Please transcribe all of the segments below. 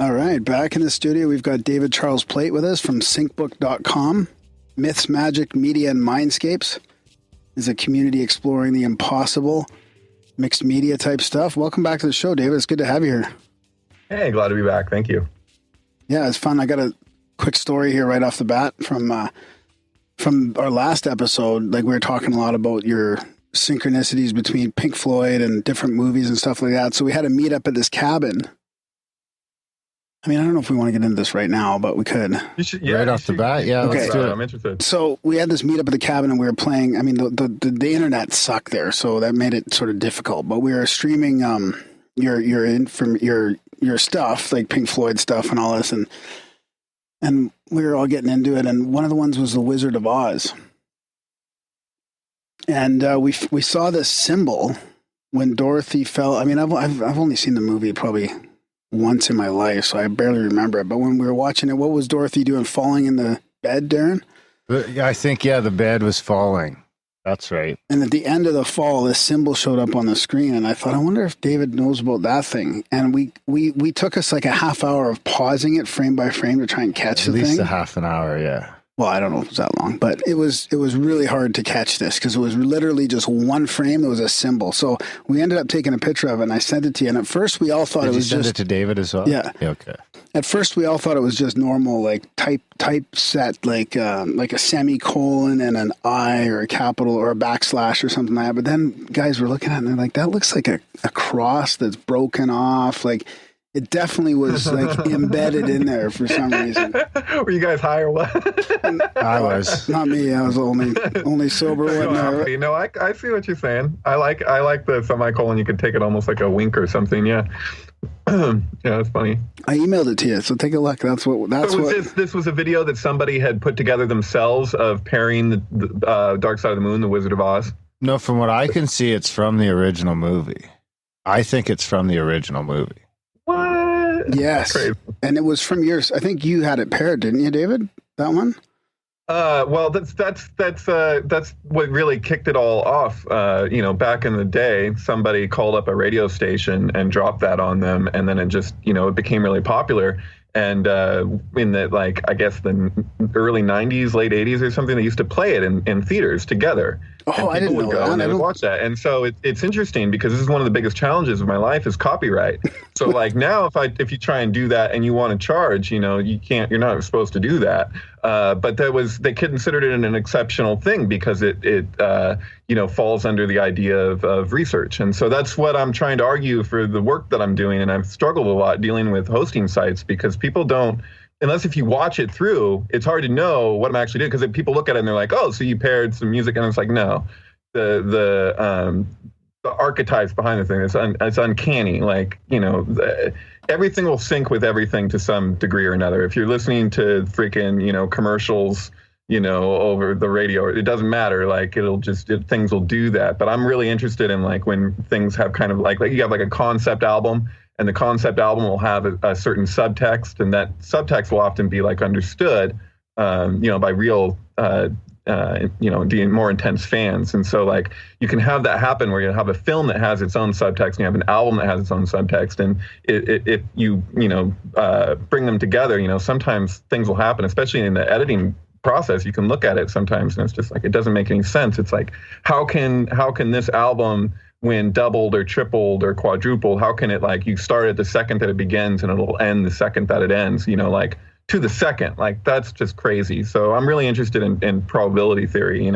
All right, back in the studio, we've got David Charles Plate with us from syncbook.com. Myths, Magic, Media, and Mindscapes is a community exploring the impossible, mixed media type stuff. Welcome back to the show, David. It's good to have you here. Hey, glad to be back. Thank you. Yeah, it's fun. I got a quick story here right off the bat from our last episode. Like, we were talking a lot about your synchronicities between Pink Floyd and different movies and stuff like that. So we had a meetup at this cabin. I mean, I don't know if we want to get into this right now, but we could. You should, right off the bat, yeah. Okay. Let's do it. I'm interested. So we had this meetup at the cabin, and we were playing. I mean, the internet sucked there, so that made it sort of difficult. But we were streaming your stuff, like Pink Floyd stuff and all this, and we were all getting into it. And one of the ones was the Wizard of Oz, and we saw this symbol when Dorothy fell. I mean, I've only seen the movie probably once in my life, so I barely remember it. But when we were watching it, what was Dorothy doing, falling in the bed, Darren? I think, yeah, the bed was falling. That's right. And at the end of the fall, this symbol showed up on the screen, and I thought, I wonder if David knows about that thing. And we took us like a half hour of pausing it frame by frame to try and catch the thing. At least a half an hour, yeah. Well, I don't know if it was that long, but it was really hard to catch this because it was literally just one frame that was a symbol. So we ended up taking a picture of it, and I sent it to you. And at first, we all thought it was just... Did you send it to David as well? Yeah. Okay. At first, we all thought it was just normal, like typeset, like a semicolon and an I or a capital or a backslash or something like that. But then guys were looking at it, and they're like, that looks like a cross that's broken off. Like, it definitely was like embedded in there for some reason. Were you guys high or what? I was. Not me. I was only sober one night. No, I see what you're saying. I like the semicolon. You could take it almost like a wink or something. Yeah. Yeah, that's funny. I emailed it to you, so take a look. This was a video that somebody had put together themselves of pairing the Dark Side of the Moon, the Wizard of Oz. No, from what I can see, it's from the original movie. I think it's from the original movie. What? Yes. Crazy. And it was from yours. I think you had it paired, didn't you, David? That one? Well, that's what really kicked it all off. Back in the day, somebody called up a radio station and dropped that on them, and then it just, it became really popular. And in the, like, I guess the early 90s, late 80s or something, they used to play it in theaters together. Oh, I didn't know that. And they would watch that. And so it's interesting because this is one of the biggest challenges of my life is copyright. So like now if you try and do that and you want to charge, you're not supposed to do that. But they considered it an exceptional thing because it falls under the idea of research. And so that's what I'm trying to argue for the work that I'm doing. And I've struggled a lot dealing with hosting sites because people don't, unless if you watch it through, it's hard to know what I'm actually doing. Because people look at it and they're like, oh, so you paired some music. And it's like, no, the archetypes behind the thing, it's uncanny. Like, everything will sync with everything to some degree or another. If you're listening to freaking, commercials, over the radio, it doesn't matter. Like things will do that. But I'm really interested in like when things have kind of like you have like a concept album, and the concept album will have a certain subtext, and that subtext will often be like understood, by real, more intense fans. And so like you can have that happen where you have a film that has its own subtext, and you have an album that has its own subtext, and if you bring them together, sometimes things will happen, especially in the editing process. You can look at it sometimes and it's just like it doesn't make any sense. It's like how can this album, when doubled or tripled or quadrupled, how can it, like, you start at the second that it begins and it'll end the second that it ends, like to the second? Like, that's just crazy. So I'm really interested in probability theory,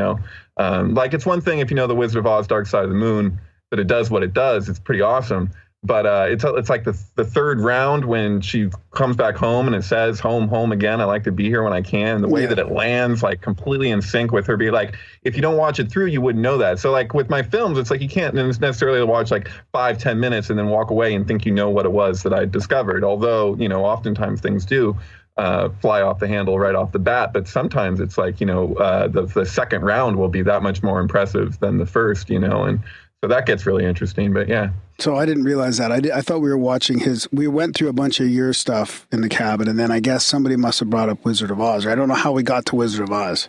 like it's one thing if the Wizard of Oz Dark Side of the Moon, that it does what it does, it's pretty awesome. But it's like the third round when she comes back home and it says home, home again. I like to be here when I can. And the way that it lands, like completely in sync with her, be like, if you don't watch it through, you wouldn't know that. So like with my films, it's like you can't necessarily watch like 5-10 minutes and then walk away and think you know what it was that I discovered. Although, oftentimes things do fly off the handle right off the bat. But sometimes it's like, the second round will be that much more impressive than the first, and so that gets really interesting. But yeah. So I didn't realize that. I thought we were watching we went through a bunch of your stuff in the cabin, and then I guess somebody must have brought up Wizard of Oz. Right? I don't know how we got to Wizard of Oz.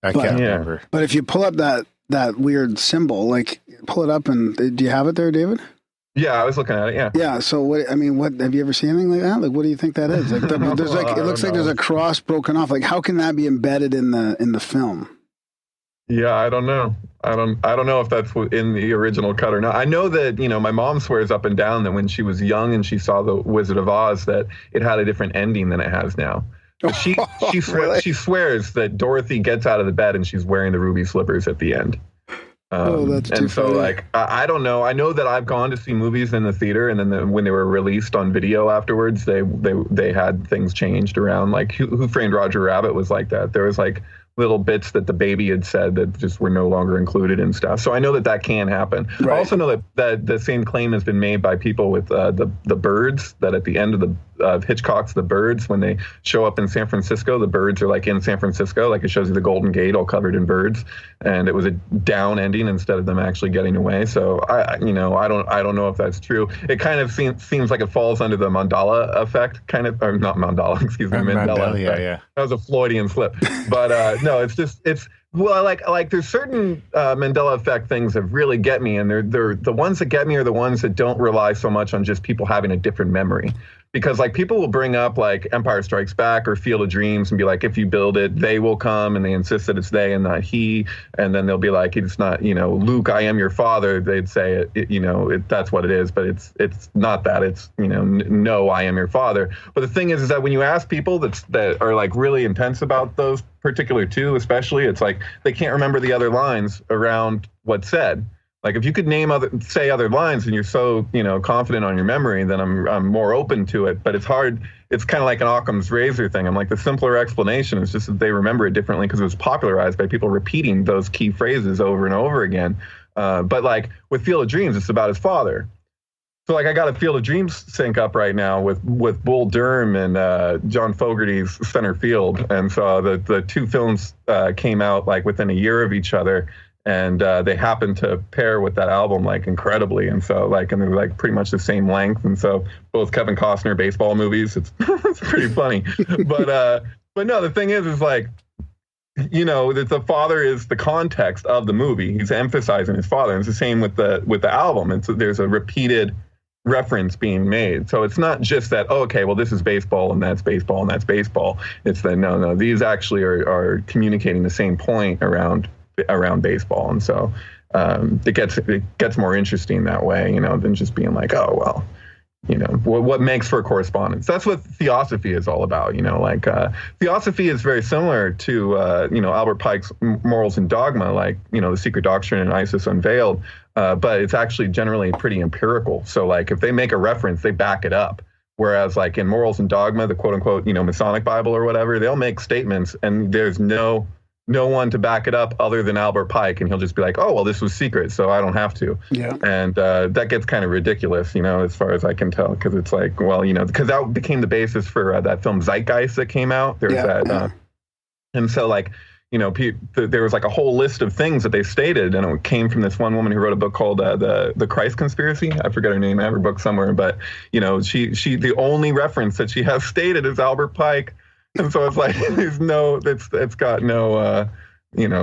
I can't remember. But if you pull up that weird symbol, like pull it up, and do you have it there, David? Yeah, I was looking at it. Yeah. Yeah. So what? I mean, what have you ever seen anything like that? Like, what do you think that is? Like, there's like it looks like there's a cross broken off. Like, how can that be embedded in the film? Yeah, I don't know. I don't know if that's in the original cut or not. I know that, my mom swears up and down that when she was young and she saw The Wizard of Oz, that it had a different ending than it has now. But Really? she swears that Dorothy gets out of the bed and she's wearing the ruby slippers at the end. That's too and so, funny. like, I don't know. I know that I've gone to see movies in the theater, and then when they were released on video afterwards, they had things changed around. Like, Who Framed Roger Rabbit was like that. There was like little bits that the baby had said that just were no longer included and stuff. So I know that can happen. Right. I also know that the same claim has been made by people with the birds, that at the end of Hitchcock's The Birds, when they show up in San Francisco, the birds are like in San Francisco, like it shows you the Golden Gate all covered in birds, and it was a down ending instead of them actually getting away. So I don't know if that's true. It kind of seems like it falls under the Mandela effect, kind of, or not Mandela, excuse me, Mandela. Yeah. That was a Floydian slip, but no, it's like there's certain Mandela effect things that really get me, and they're the ones that get me are the ones that don't rely so much on just people having a different memory. Because like people will bring up like Empire Strikes Back or Field of Dreams and be like, if you build it, they will come, and they insist that it's they and not he. And then they'll be like, it's not, Luke, I am your father. They'd say that's what it is, but it's not that. It's, no, I am your father. But the thing is that when you ask people that are like really intense about those particular two, especially, it's like they can't remember the other lines around what's said. Like if you could say other lines and you're so, confident on your memory, then I'm more open to it. But it's hard. It's kind of like an Occam's razor thing. I'm like, the simpler explanation is just that they remember it differently because it was popularized by people repeating those key phrases over and over again. But like with Field of Dreams, it's about his father. So like I got a Field of Dreams sync up right now with Bull Durham and John Fogerty's Center Field. And so the two films came out like within a year of each other. And they happened to pair with that album like incredibly, and so and they're like pretty much the same length, and so both Kevin Costner baseball movies. It's pretty funny, but no, the thing is like, that the father is the context of the movie. He's emphasizing his father, and it's the same with the album. And so there's a repeated reference being made. So it's not just that, okay, well, this is baseball and that's baseball and that's baseball. It's that no, these actually are communicating the same point around baseball, and so it gets more interesting that way, than just being like, oh well, what makes for a correspondence. That's what theosophy is all about. Theosophy is very similar to Albert Pike's Morals and Dogma, like The Secret Doctrine and Isis Unveiled, but it's actually generally pretty empirical. So like if they make a reference, they back it up. Whereas like in Morals and Dogma, the quote unquote Masonic Bible or whatever, they'll make statements and there's no one to back it up other than Albert Pike, and he'll just be like, oh, well, this was secret, so I don't have to. Yeah. And that gets kind of ridiculous, as far as I can tell, because it's like, well, because that became the basis for that film Zeitgeist that came out. There's that. And so, like, there was like a whole list of things that they stated, and it came from this one woman who wrote a book called the Christ Conspiracy. I forget her name. I have her book somewhere, but, she the only reference that she has stated is Albert Pike. And so it's like it's got no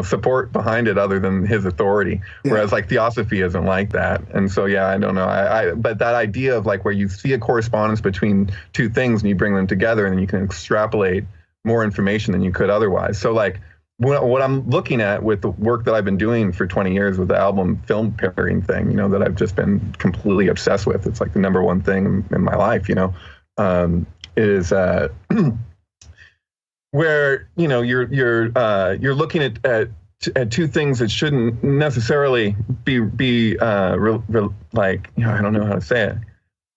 support behind it other than his authority. Yeah. Whereas like theosophy isn't like that. And so I don't know. But that idea of like where you see a correspondence between two things and you bring them together and then you can extrapolate more information than you could otherwise. So like what I'm looking at with the work that I've been doing for 20 years with the album film pairing thing, that I've just been completely obsessed with. It's like the number one thing in my life, is where you're looking at two things that shouldn't necessarily be like, I don't know how to say it.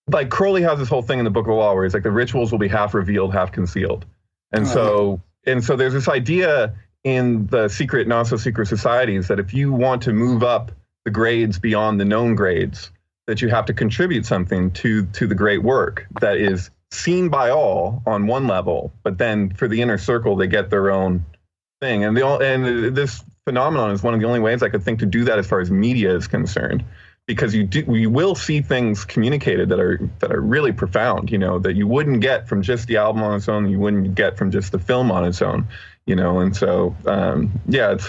Like Crowley has this whole thing in the Book of the Law where he's like the rituals will be half revealed, half concealed, and so there's this idea in the secret, not so secret societies that if you want to move up the grades beyond the known grades, that you have to contribute something to the great work that is seen by all on one level, but then for the inner circle, they get their own thing. And this phenomenon is one of the only ways I could think to do that as far as media is concerned, because you will see things communicated that are really profound, that you wouldn't get from just the album on its own, you wouldn't get from just the film on its own. And so, it's.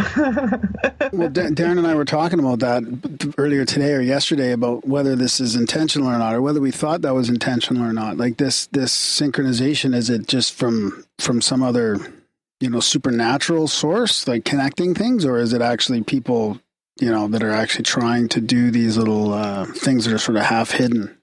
Well, Darren and I were talking about that earlier today or yesterday about whether this is intentional or not, or whether we thought that was intentional or not. Like this synchronization, is it just from some other, supernatural source, like connecting things, or is it actually people, that are actually trying to do these little things that are sort of half hidden?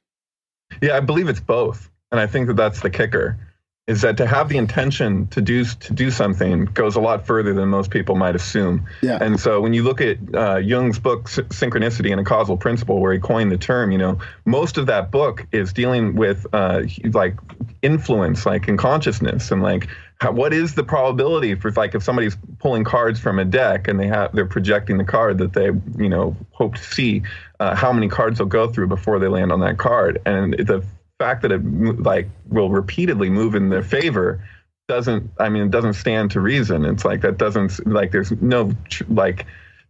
Yeah, I believe it's both. And I think that that's the kicker, is that to have the intention to do something goes a lot further than most people might assume. Yeah. And so when you look at Jung's book, Synchronicity and a Causal Principle, where he coined the term, most of that book is dealing with like influence, like in consciousness, and like what is the probability for, like, if somebody's pulling cards from a deck and they're projecting the card that they hope to see, how many cards they'll go through before they land on that card. And the fact that it will repeatedly move in their favor doesn't stand to reason. It's like that doesn't, like, there's no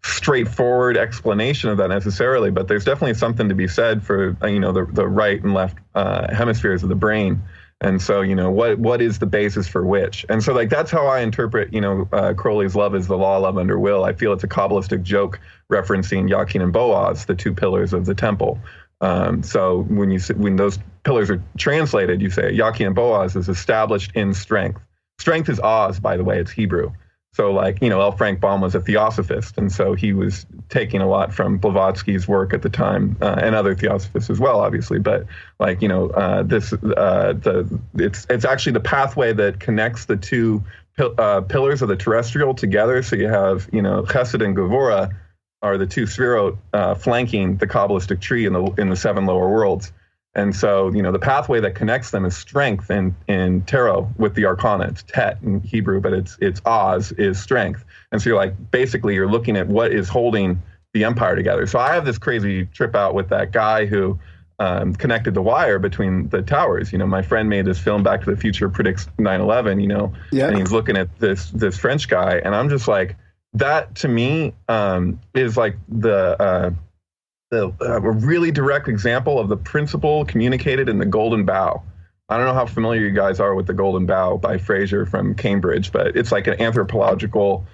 straightforward explanation of that necessarily, but there's definitely something to be said for the right and left hemispheres of the brain. And so, what is the basis for which? And so, like, that's how I interpret, Crowley's love is the law, love under will. I feel it's a Kabbalistic joke referencing Yakin and Boaz, the two pillars of the temple. So when those pillars are translated, you say Yakin and Boaz is established in strength. Strength is Oz, by the way, it's Hebrew. So, like, L. Frank Baum was a theosophist, and so he was taking a lot from Blavatsky's work at the time, and other theosophists as well, obviously. But, like, it's actually the pathway that connects the two pillars of the terrestrial together. So you have, Chesed and Gevurah are the two Sefirot flanking the Kabbalistic tree in the seven lower worlds. And so, the pathway that connects them is strength in tarot with the arcana. It's Tet in Hebrew, but it's Oz is strength. And so you're looking at what is holding the empire together. So I have this crazy trip out with that guy who connected the wire between the towers. My friend made this film, Back to the Future predicts 9/11, and he's looking at this French guy, and I'm just like, that to me is like a really direct example of the principle communicated in the Golden Bough. I don't know how familiar you guys are with the Golden Bough by Fraser from Cambridge, but it's like an anthropological,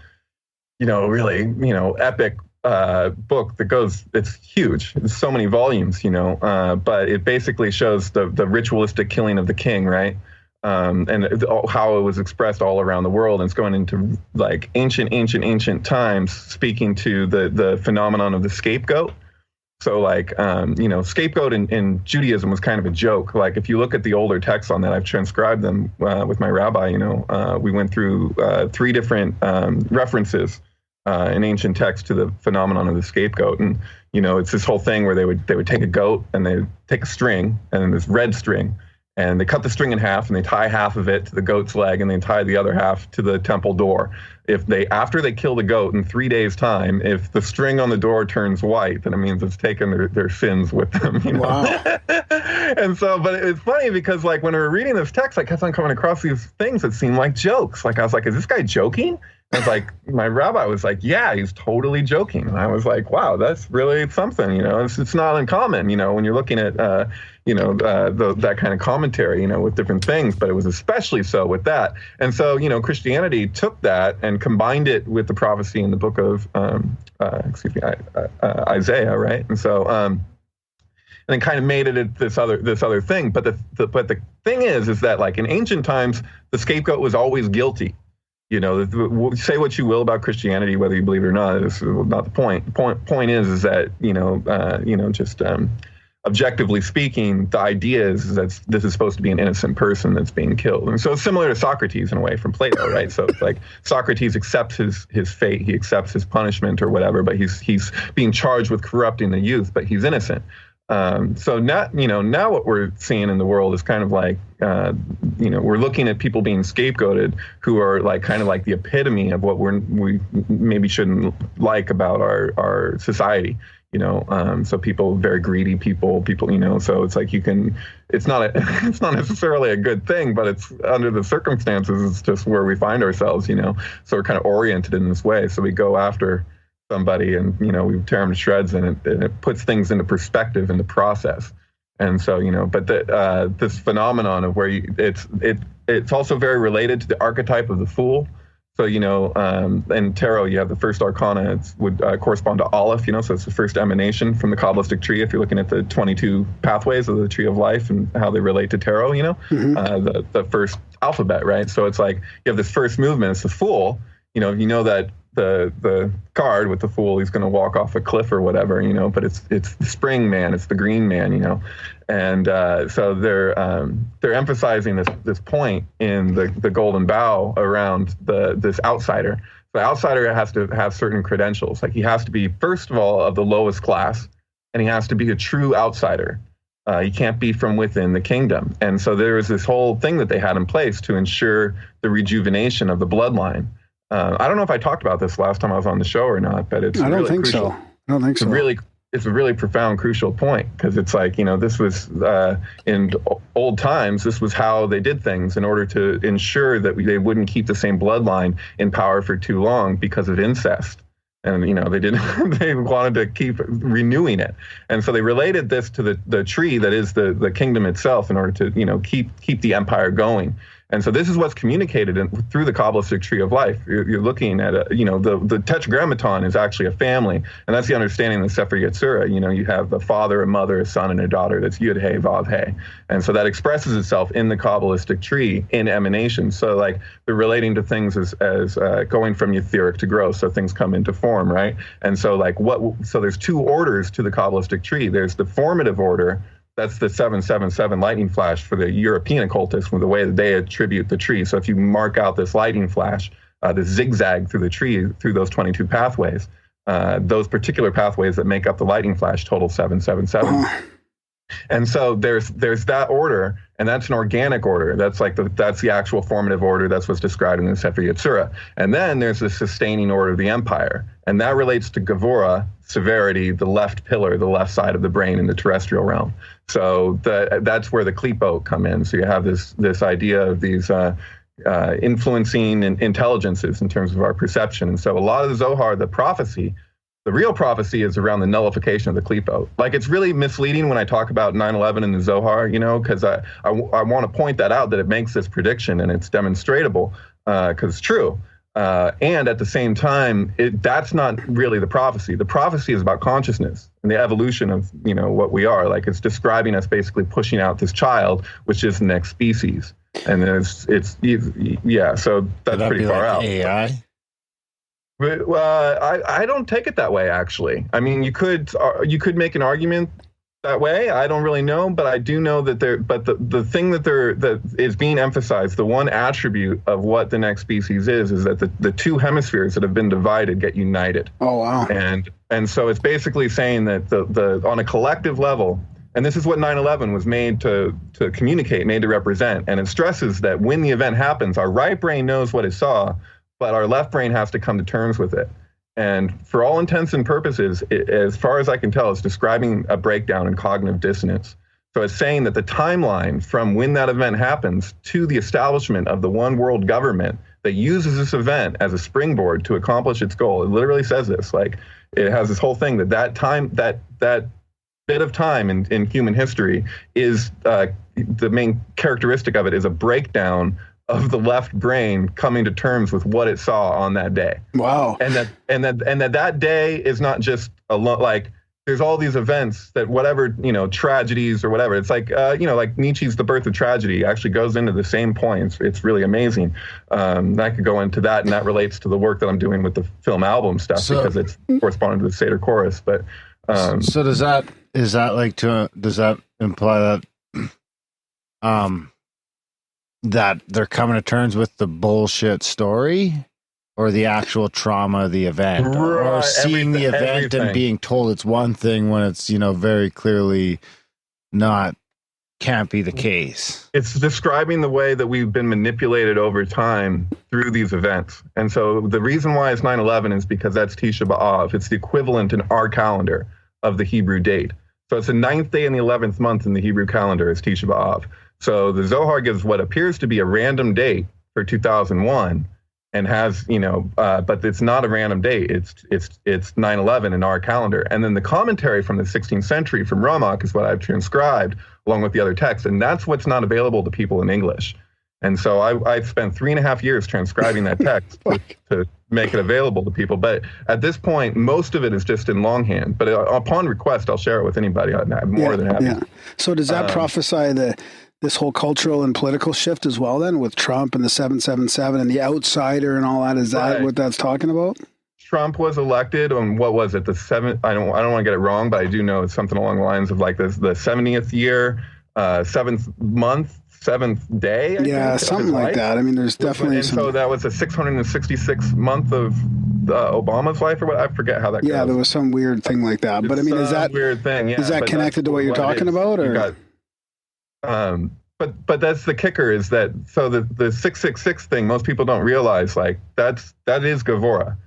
really, epic book that it's huge. It's so many volumes, but it basically shows the ritualistic killing of the king, right? And how it was expressed all around the world. And it's going into like ancient times, speaking to the phenomenon of the scapegoat. So, like, scapegoat in Judaism was kind of a joke. Like, if you look at the older texts on that, I've transcribed them with my rabbi. We went through 3 different references in ancient texts to the phenomenon of the scapegoat. And, it's this whole thing where they would take a goat and they would take a string, and then this red string, and they cut the string in half and they tie half of it to the goat's leg and they tie the other half to the temple door. After they kill the goat in 3 days' time, if the string on the door turns white, then it means it's taken their sins with them. Wow. And so, but it's funny because, like, when we were reading this text, I kept on coming across these things that seemed like jokes. Like, I was like, is this guy joking? I was like, my rabbi was like, yeah, he's totally joking. And I was like, wow, that's really something, it's not uncommon, when you're looking at, that kind of commentary, with different things, but it was especially so with that. And so, Christianity took that and combined it with the prophecy in the book of, Isaiah, right? And so, and then kind of made it this other thing. But the thing is that, like, in ancient times, the scapegoat was always guilty. Say what you will about Christianity, whether you believe it or not, is not the point. Point is that, objectively speaking, the idea is that this is supposed to be an innocent person that's being killed. And so it's similar to Socrates in a way from Plato, right? So it's like Socrates accepts his fate, he accepts his punishment or whatever, but he's being charged with corrupting the youth, but he's innocent. So now what we're seeing in the world is kind of like, we're looking at people being scapegoated who are like kind of like the epitome of what we maybe shouldn't like about our society. So people, very greedy people, so it's like it's not necessarily a good thing, but it's under the circumstances, it's just where we find ourselves, so we're kind of oriented in this way. So we go after somebody and, we tear them to shreds, and it puts things into perspective in the process. And so, but this phenomenon of where it's also very related to the archetype of the fool. So, in tarot, you have the first arcana would correspond to Aleph, so it's the first emanation from the Kabbalistic tree. If you're looking at the 22 pathways of the tree of life and how they relate to tarot, the first alphabet, right? So it's like you have this first movement, it's the Fool, you know that the card with the Fool, he's going to walk off a cliff or whatever, but it's the spring man, it's the green man, and so they're emphasizing this point in the golden bough around this outsider. The outsider has to have certain credentials, like he has to be, first of all, of the lowest class, and he has to be a true outsider. He can't be from within the kingdom. And so there was this whole thing that they had in place to ensure the rejuvenation of the bloodline. I don't know if I talked about this last time I was on the show or not, but I don't think so. It's a really profound, crucial point, because it's like, this was in old times, this was how they did things in order to ensure that they wouldn't keep the same bloodline in power for too long because of incest. And, they didn't, they wanted to keep renewing it. And so they related this to the tree that is the kingdom itself in order to, keep the empire going. And so this is what's communicated through the Kabbalistic tree of life. You're looking at, the tetragrammaton is actually a family. And that's the understanding of the Sefer Yetzirah. You have a father, a mother, a son, and a daughter. That's Yud, He, Vav, He. And so that expresses itself in the Kabbalistic tree in emanation. So like they're relating to things as going from etheric to gross. So things come into form, right? And so so there's two orders to the Kabbalistic tree. There's the formative order. That's the 777 lightning flash for the European occultists, with the way that they attribute the tree. So if you mark out this lightning flash, this zigzag through the tree, through those 22 pathways, those particular pathways that make up the lightning flash total 777. And so there's that order, and that's an organic order. That's the actual formative order. That's what's described in the Sefer Yetzirah. And then there's the sustaining order of the empire, and that relates to Gevura, severity, the left pillar, the left side of the brain in the terrestrial realm. So that's where the Klipot come in. So you have this idea of these influencing intelligences in terms of our perception. And so a lot of the Zohar, the prophecy, the real prophecy is around the nullification of the Klipot. Like, it's really misleading when I talk about 9/11 in the Zohar, because I want to point that out, that it makes this prediction and it's demonstratable because it's true. And at the same time, that's not really the prophecy. The prophecy is about consciousness and the evolution of, what we are. Like, it's describing us basically pushing out this child, which is the next species. And so that's pretty far out. AI? Well, I don't take it that way, actually. I mean, you could make an argument that way. I don't really know, but I do know that the thing that is being emphasized, the one attribute of what the next species is that the two hemispheres that have been divided get united. Oh, wow. And so it's basically saying that the on a collective level, and this is what 9/11 was made to communicate, made to represent. And it stresses that when the event happens, our right brain knows what it saw, but our left brain has to come to terms with it. And for all intents and purposes, as far as I can tell, it's describing a breakdown in cognitive dissonance. So it's saying that the timeline from when that event happens to the establishment of the one world government that uses this event as a springboard to accomplish its goal, it literally says this, like, it has this whole thing that time, that bit of time in human history is the main characteristic of it is a breakdown of the left brain coming to terms with what it saw on that day. Wow. And that day is not just like there's all these events that whatever, tragedies or whatever. It's like, like Nietzsche's The Birth of Tragedy actually goes into the same points. It's really amazing. I could go into that, and that relates to the work that I'm doing with the film album stuff because it's corresponding to the Seder chorus. But so does that imply that that they're coming to terms with the bullshit story or the actual trauma of the event, or seeing the event everything. And being told it's one thing when it's, very clearly can't be the case. It's describing the way that we've been manipulated over time through these events. And so the reason why it's 9/11 is because that's Tisha B'Av. It's the equivalent in our calendar of the Hebrew date. So it's the 9th day in the 11th month in the Hebrew calendar is Tisha B'Av. So the Zohar gives what appears to be a random date for 2001 and has, but it's not a random date. It's 9/11 in our calendar. And then the commentary from the 16th century from Ramak is what I've transcribed along with the other texts. And that's what's not available to people in English. And so I spent 3.5 years transcribing that text to make it available to people. But at this point, most of it is just in longhand. But upon request, I'll share it with anybody. I'm more than happy. Yeah. So does that prophesy this whole cultural and political shift as well then, with Trump and the 777 and the outsider and all that? Is that what that's talking about? Trump was elected on, what was it, the I don't want to get it wrong, but I do know it's something along the lines of like the 70th year, 7th month, 7th day. I think, something like that. I mean, there's definitely so that was the 666th month of Obama's life, or what? I forget how that goes. Yeah, there was some weird thing like that. But I mean, is that weird thing? Yeah, is that connected to what you're talking about, or? But that's the kicker, is that so the 666 thing, most people don't realize, like that is Gavora.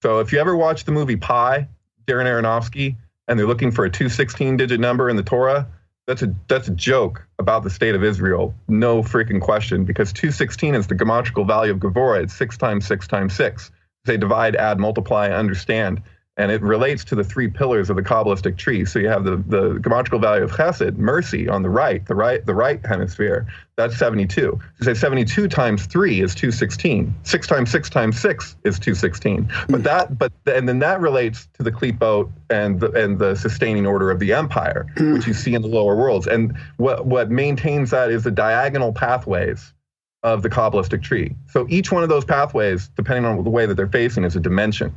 So if you ever watch the movie Pi, Darren Aronofsky, and they're looking for a 216-digit number in the Torah, that's a joke about the state of Israel. No freaking question, because 216 is the geometrical value of Gavora. It's 6 times 6 times 6. They divide, add, multiply, understand. And it relates to the 3 pillars of the Kabbalistic tree. So you have the geometrical value of Chesed, mercy, on the right hemisphere. That's 72. You say 72 times 3 is 216. 6 times 6 times 6 is 216. And then that relates to the Klipot and the sustaining order of the empire, which you see in the lower worlds. And what maintains that is the diagonal pathways of the Kabbalistic tree. So each one of those pathways, depending on the way that they're facing, is a dimension.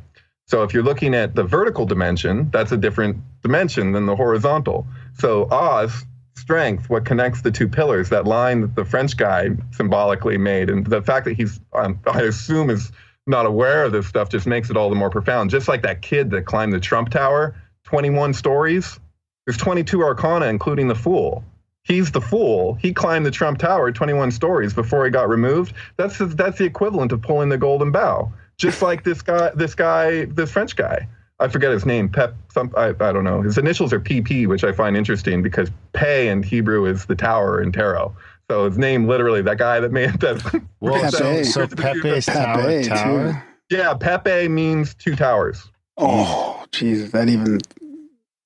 So if you're looking at the vertical dimension, that's a different dimension than the horizontal. So Oz, strength, what connects the 2 pillars, that line that the French guy symbolically made, and the fact that he's, I assume, is not aware of this stuff just makes it all the more profound. Just like that kid that climbed the Trump Tower, 21 stories, there's 22 arcana, including the Fool. He's the Fool. He climbed the Trump Tower 21 stories before he got removed. That's the equivalent of pulling the golden bough. Just like this French guy. I forget his name. I don't know. His initials are PP, which I find interesting because Pe in Hebrew is the tower in tarot. So his name, literally, that guy that made that. Well, so Pepe's tower. Too. Yeah, Pepe means 2 towers. Oh, Jesus, that even.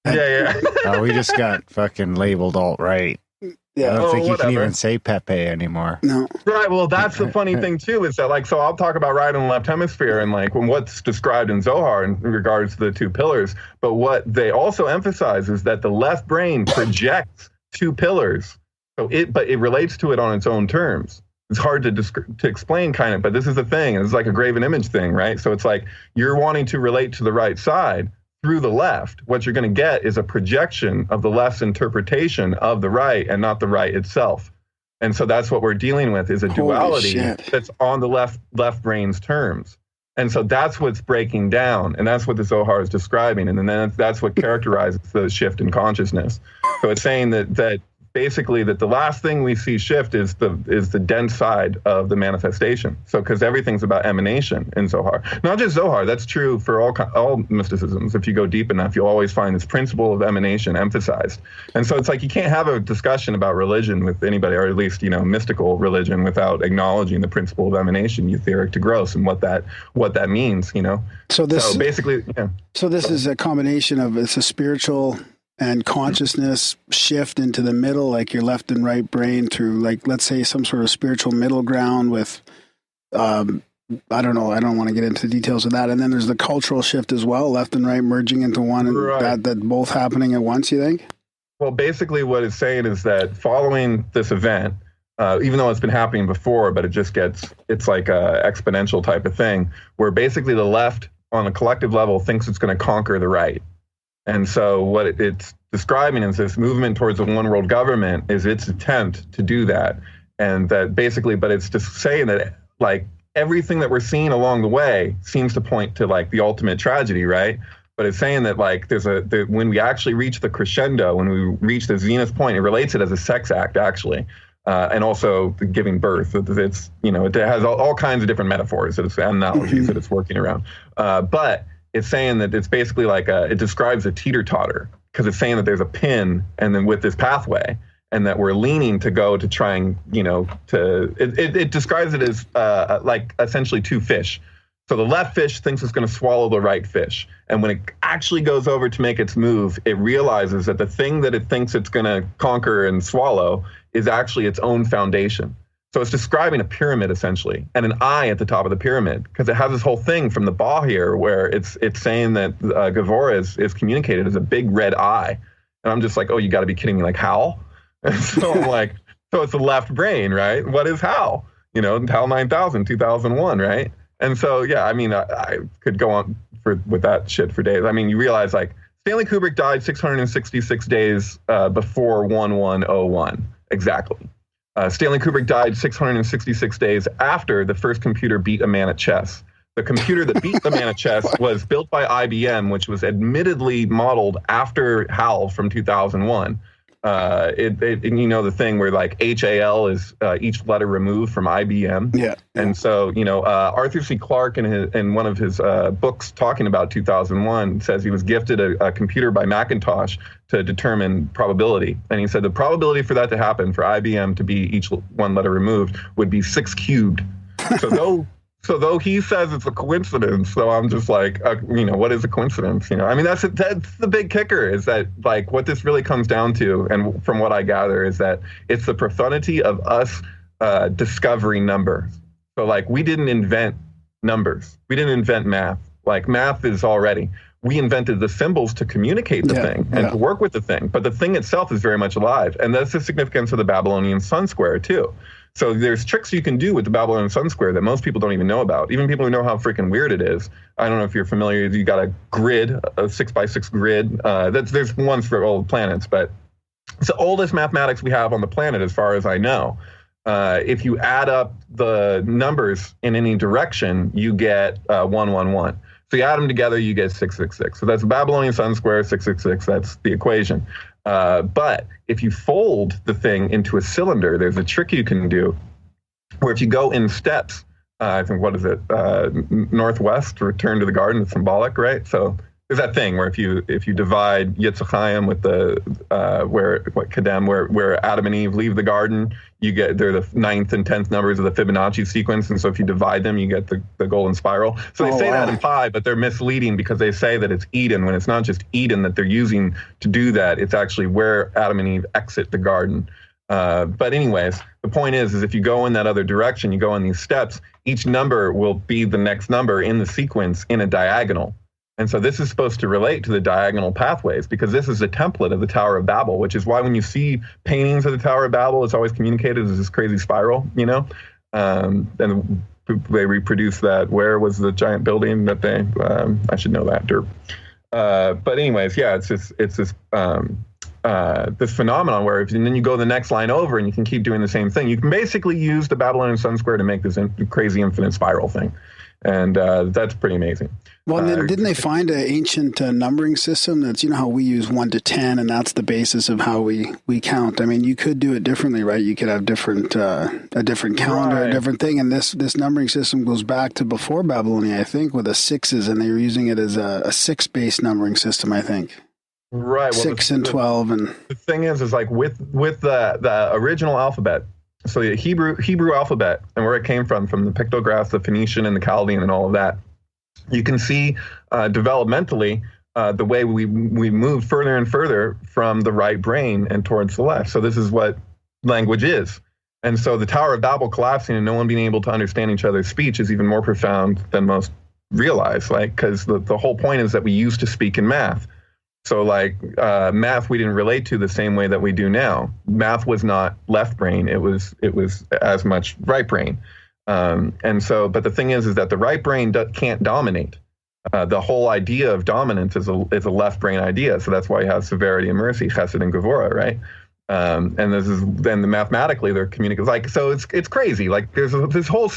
Yeah. Oh, we just got fucking labeled alt-right. Yeah. I don't think you can even say Pepe anymore. No. Right. Well, that's the funny thing too, is that like, so I'll talk about right and left hemisphere and like what's described in Zohar in regards to the 2 pillars. But what they also emphasize is that the left brain projects 2 pillars. But it relates to it on its own terms. It's hard to explain kind of, but this is the thing. It's like a graven image thing, right? So it's like you're wanting to relate to the right side through the left. What you're going to get is a projection of the left's interpretation of the right and not the right itself. And so that's what we're dealing with, is a duality that's on the left brain's terms. And so that's what's breaking down. And that's what the Zohar is describing. And then that's what characterizes the shift in consciousness. So it's saying that basically that the last thing we see shift is the dense side of the manifestation. So because everything's about emanation in Zohar. Not just Zohar, that's true for all mysticisms. If you go deep enough, you'll always find this principle of emanation emphasized. And so it's like you can't have a discussion about religion with anybody, or at least, mystical religion, without acknowledging the principle of emanation, etheric to gross, and what that means, So basically, yeah. So this is a combination of, it's a spiritual and consciousness shift into the middle, like your left and right brain, through, like, let's say, some sort of spiritual middle ground with, I don't know, I don't want to get into the details of that. And then there's the cultural shift as well, left and right merging into one, and right. that both happening at once, you think? Well, basically what it's saying is that following this event, even though it's been happening before, but it's like a exponential type of thing, where basically the left on a collective level thinks it's going to conquer the right. And so what it's describing is this movement towards a one world government is its attempt to do that. And that basically, but it's just saying that like everything that we're seeing along the way seems to point to like the ultimate tragedy, right? But it's saying that like when we actually reach the crescendo, when we reach the zenith point, it relates it as a sex act actually. And also giving birth. It's, it has all kinds of different metaphors, and analogies that it's working around. But it's saying that it's basically like it describes a teeter-totter, because it's saying that there's a pin, and then with this pathway, and that we're leaning to go to try and, it describes it as like essentially 2 fish. So the left fish thinks it's going to swallow the right fish. And when it actually goes over to make its move, it realizes that the thing that it thinks it's going to conquer and swallow is actually its own foundation. So it's describing a pyramid essentially, and an eye at the top of the pyramid, because it has this whole thing from the Bough here where it's saying that Gavora is communicated as a big red eye, and I'm just like, oh, you got to be kidding me! Like how? And so I'm like, so it's the left brain, right? What is how? You know, HAL 9000, 2001, right? And so yeah, I mean, I could go on with that shit for days. I mean, you realize like Stanley Kubrick died 666 days before 1101 exactly. Stanley Kubrick died 666 days after the first computer beat a man at chess. The computer that beat the man at chess was built by IBM, which was admittedly modeled after HAL from 2001. You know, the thing where like HAL is each letter removed from IBM. Yeah. And so, you know, Arthur C. Clarke in one of his books talking about 2001 says he was gifted a computer by Macintosh to determine probability. And he said the probability for that to happen, for IBM to be each one letter removed, would be 6 cubed. So though he says it's a coincidence, so I'm just like, you know, what is a coincidence? You know, I mean, that's the big kicker, is that like what this really comes down to, and from what I gather, is that it's the profundity of us discovering numbers. So like we didn't invent numbers. We didn't invent math. Like math is already. We invented the symbols to communicate the thing and to work with the thing. But the thing itself is very much alive. And that's the significance of the Babylonian Sun Square too. So there's tricks you can do with the Babylonian Sun Square that most people don't even know about. Even people who know how freaking weird it is. I don't know if you're familiar. You got a grid, a 6x6 grid. There's ones for all planets, but it's the oldest mathematics we have on the planet as far as I know. If you add up the numbers in any direction, you get 111. So you add them together, you get 666. So that's the Babylonian Sun Square, 666. That's the equation. But if you fold the thing into a cylinder, there's a trick you can do where if you go in steps, I think, what is it? Northwest, return to the garden, it's symbolic, right? So there's that thing where if you divide Yitzchayim with the Kadem, where Adam and Eve leave the garden, they're the 9th and 10th numbers of the Fibonacci sequence, and so if you divide them, you get the golden spiral. So they say that in pi, but they're misleading because they say that it's Eden when it's not just Eden that they're using to do that. It's actually where Adam and Eve exit the garden. But anyways, the point is if you go in that other direction, you go in these steps, each number will be the next number in the sequence in a diagonal. And so this is supposed to relate to the diagonal pathways, because this is a template of the Tower of Babel, which is why when you see paintings of the Tower of Babel, it's always communicated as this crazy spiral, you know? And they reproduce that. Where was the giant building that they, I should know that, but anyways, yeah, it's this phenomenon where and then you go the next line over and you can keep doing the same thing. You can basically use the Babylonian Sun Square to make this crazy infinite spiral thing. And that's pretty amazing. Well, didn't they find an ancient numbering system that's, you know, how we use 1 to 10, and that's the basis of how we count? I mean, you could do it differently, right? You could have a different calendar, right, a different thing. And this numbering system goes back to before Babylonia, I think, with the 6s, and they were using it as a 6-based numbering system, I think. Right. Well, 6 and 12. And the thing is like with the original alphabet, so the Hebrew alphabet and where it came from the pictographs, the Phoenician and the Chaldean and all of that, you can see developmentally the way we moved further and further from the right brain and towards the left. So this is what language is. And so the Tower of Babel collapsing and no one being able to understand each other's speech is even more profound than most realize, like, because the whole point is that we used to speak in math. So like math, we didn't relate to the same way that we do now. Math was not left brain; it was as much right brain. And so, but the thing is that the right brain can't dominate. The whole idea of dominance is a left brain idea. So that's why you have severity and mercy, chesed and gevura, right? And then mathematically they're communicating. Like, so it's crazy. Like there's this whole.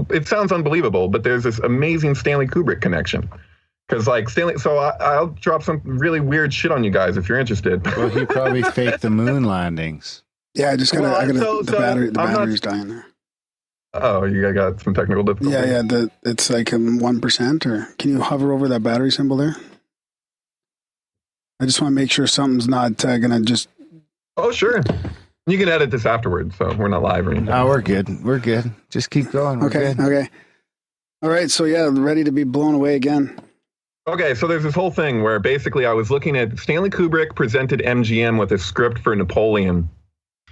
It sounds unbelievable, but there's this amazing Stanley Kubrick connection. Because like Stanley, so I'll drop some really weird shit on you guys if you're interested. Well, he probably faked the moon landings. Yeah, I just the battery's dying there. Oh, you got some technical difficulty. Yeah. It's like 1%. Or can you hover over that battery symbol there? I just want to make sure something's not gonna just. Oh, sure. You can edit this afterwards, so we're not live or anything. No, we're good. We're good. Just keep going. Okay. All right. So yeah, ready to be blown away again. Okay, so there's this whole thing where basically I was looking at Stanley Kubrick presented MGM with a script for Napoleon.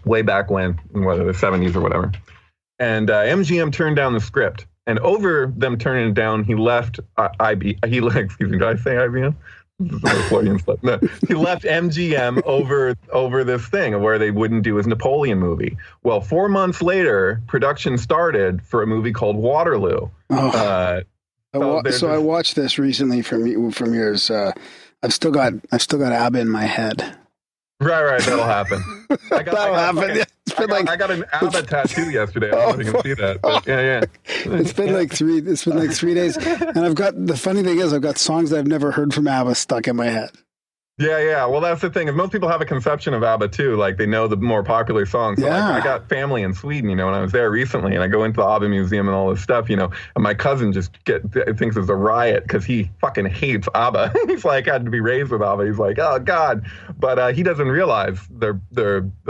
way back when, whether the 70s or whatever. And MGM turned down the script. And over them turning it down, he left excuse me, did I say IBM? No, he left MGM over this thing where they wouldn't do his Napoleon movie. Well, 4 months later, production started for a movie called Waterloo. Oh. So I watched this recently from yours. I've still got ABBA in my head. Right. That'll happen. That'll happen. I got an ABBA tattoo yesterday. I don't know if you can see that, but yeah. It's been like 3 days, and I've got, the funny thing is, I've got songs that I've never heard from ABBA stuck in my head. Yeah. Well, that's the thing. Is most people have a conception of ABBA too. Like they know the more popular songs. So yeah. I got family in Sweden, when I was there recently, and I go into the ABBA museum and all this stuff, and my cousin just thinks it's a riot because he fucking hates ABBA. He's like, had to be raised with ABBA. He's like, oh God, but he doesn't realize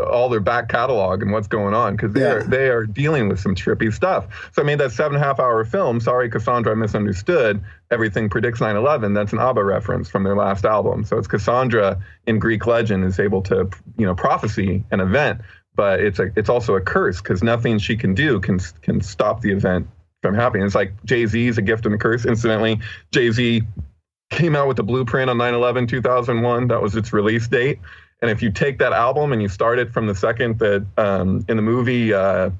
all their back catalog and what's going on because they are dealing with some trippy stuff. So I made that 7.5 hour film. Sorry, Cassandra, I misunderstood. Everything predicts 9/11. That's an ABBA reference from their last album. So it's Cassandra in Greek legend is able to, prophesy an event, but it's also a curse because nothing she can do can stop the event from happening. It's like Jay-Z's A Gift and a Curse. Incidentally, Jay-Z came out with the blueprint on 9/11, 2001. That was its release date. And if you take that album and you start it from the second that in the movie the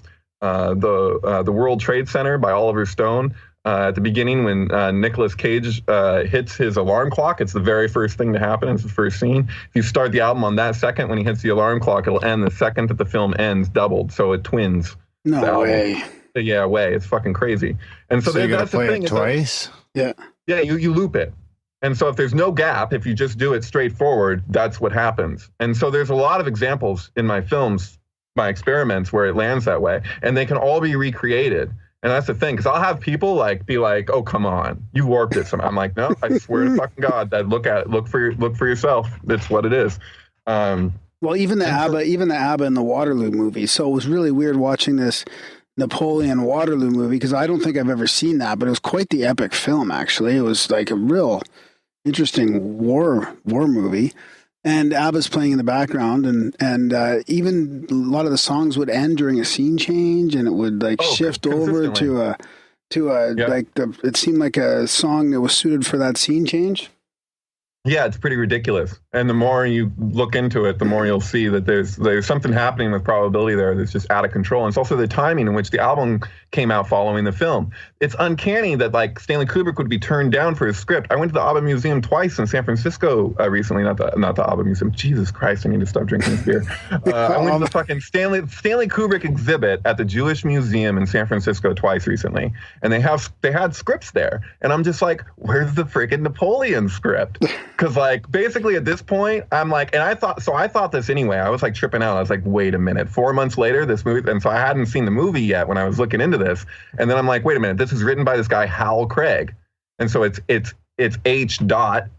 World Trade Center by Oliver Stone. At the beginning, when Nicolas Cage hits his alarm clock, it's the very first thing to happen. It's the first scene. If you start the album on that second, when he hits the alarm clock, it'll end the second that the film ends, doubled. So it twins. No way. Yeah, way. It's fucking crazy. And so you gotta that's the play thing. it twice? Yeah. Yeah, you loop it. And so if there's no gap, if you just do it straightforward, that's what happens. And so there's a lot of examples in my films, my experiments, where it lands that way. And they can all be recreated. And that's the thing, because I'll have people be like, "Oh, come on, you warped it." I'm like, "No, I swear to fucking God, that look for yourself. That's what it is." Well, even the ABBA and the Waterloo movie. So it was really weird watching this Napoleon Waterloo movie because I don't think I've ever seen that, but it was quite the epic film. Actually, it was like a real interesting war movie. And ABBA's playing in the background, and even a lot of the songs would end during a scene change, and it would shift over to a it seemed like a song that was suited for that scene change. Yeah, it's pretty ridiculous. And the more you look into it, the more you'll see that there's something happening with probability there that's just out of control. And it's also the timing in which the album came out following the film. It's uncanny that Stanley Kubrick would be turned down for his script. I went to the ABBA Museum twice in San Francisco recently, not the ABBA Museum. Jesus Christ, I need to stop drinking this beer. I went to the fucking Stanley Kubrick exhibit at the Jewish Museum in San Francisco twice recently. And they had scripts there. And I'm just like, where's the freaking Napoleon script? Because basically at this point, I'm like, and I thought this anyway. I was tripping out. I was like, wait a minute. 4 months later, this movie, and so I hadn't seen the movie yet when I was looking into this. And then I'm like, wait a minute, this is written by this guy Hal Craig. And so it's H.A.L.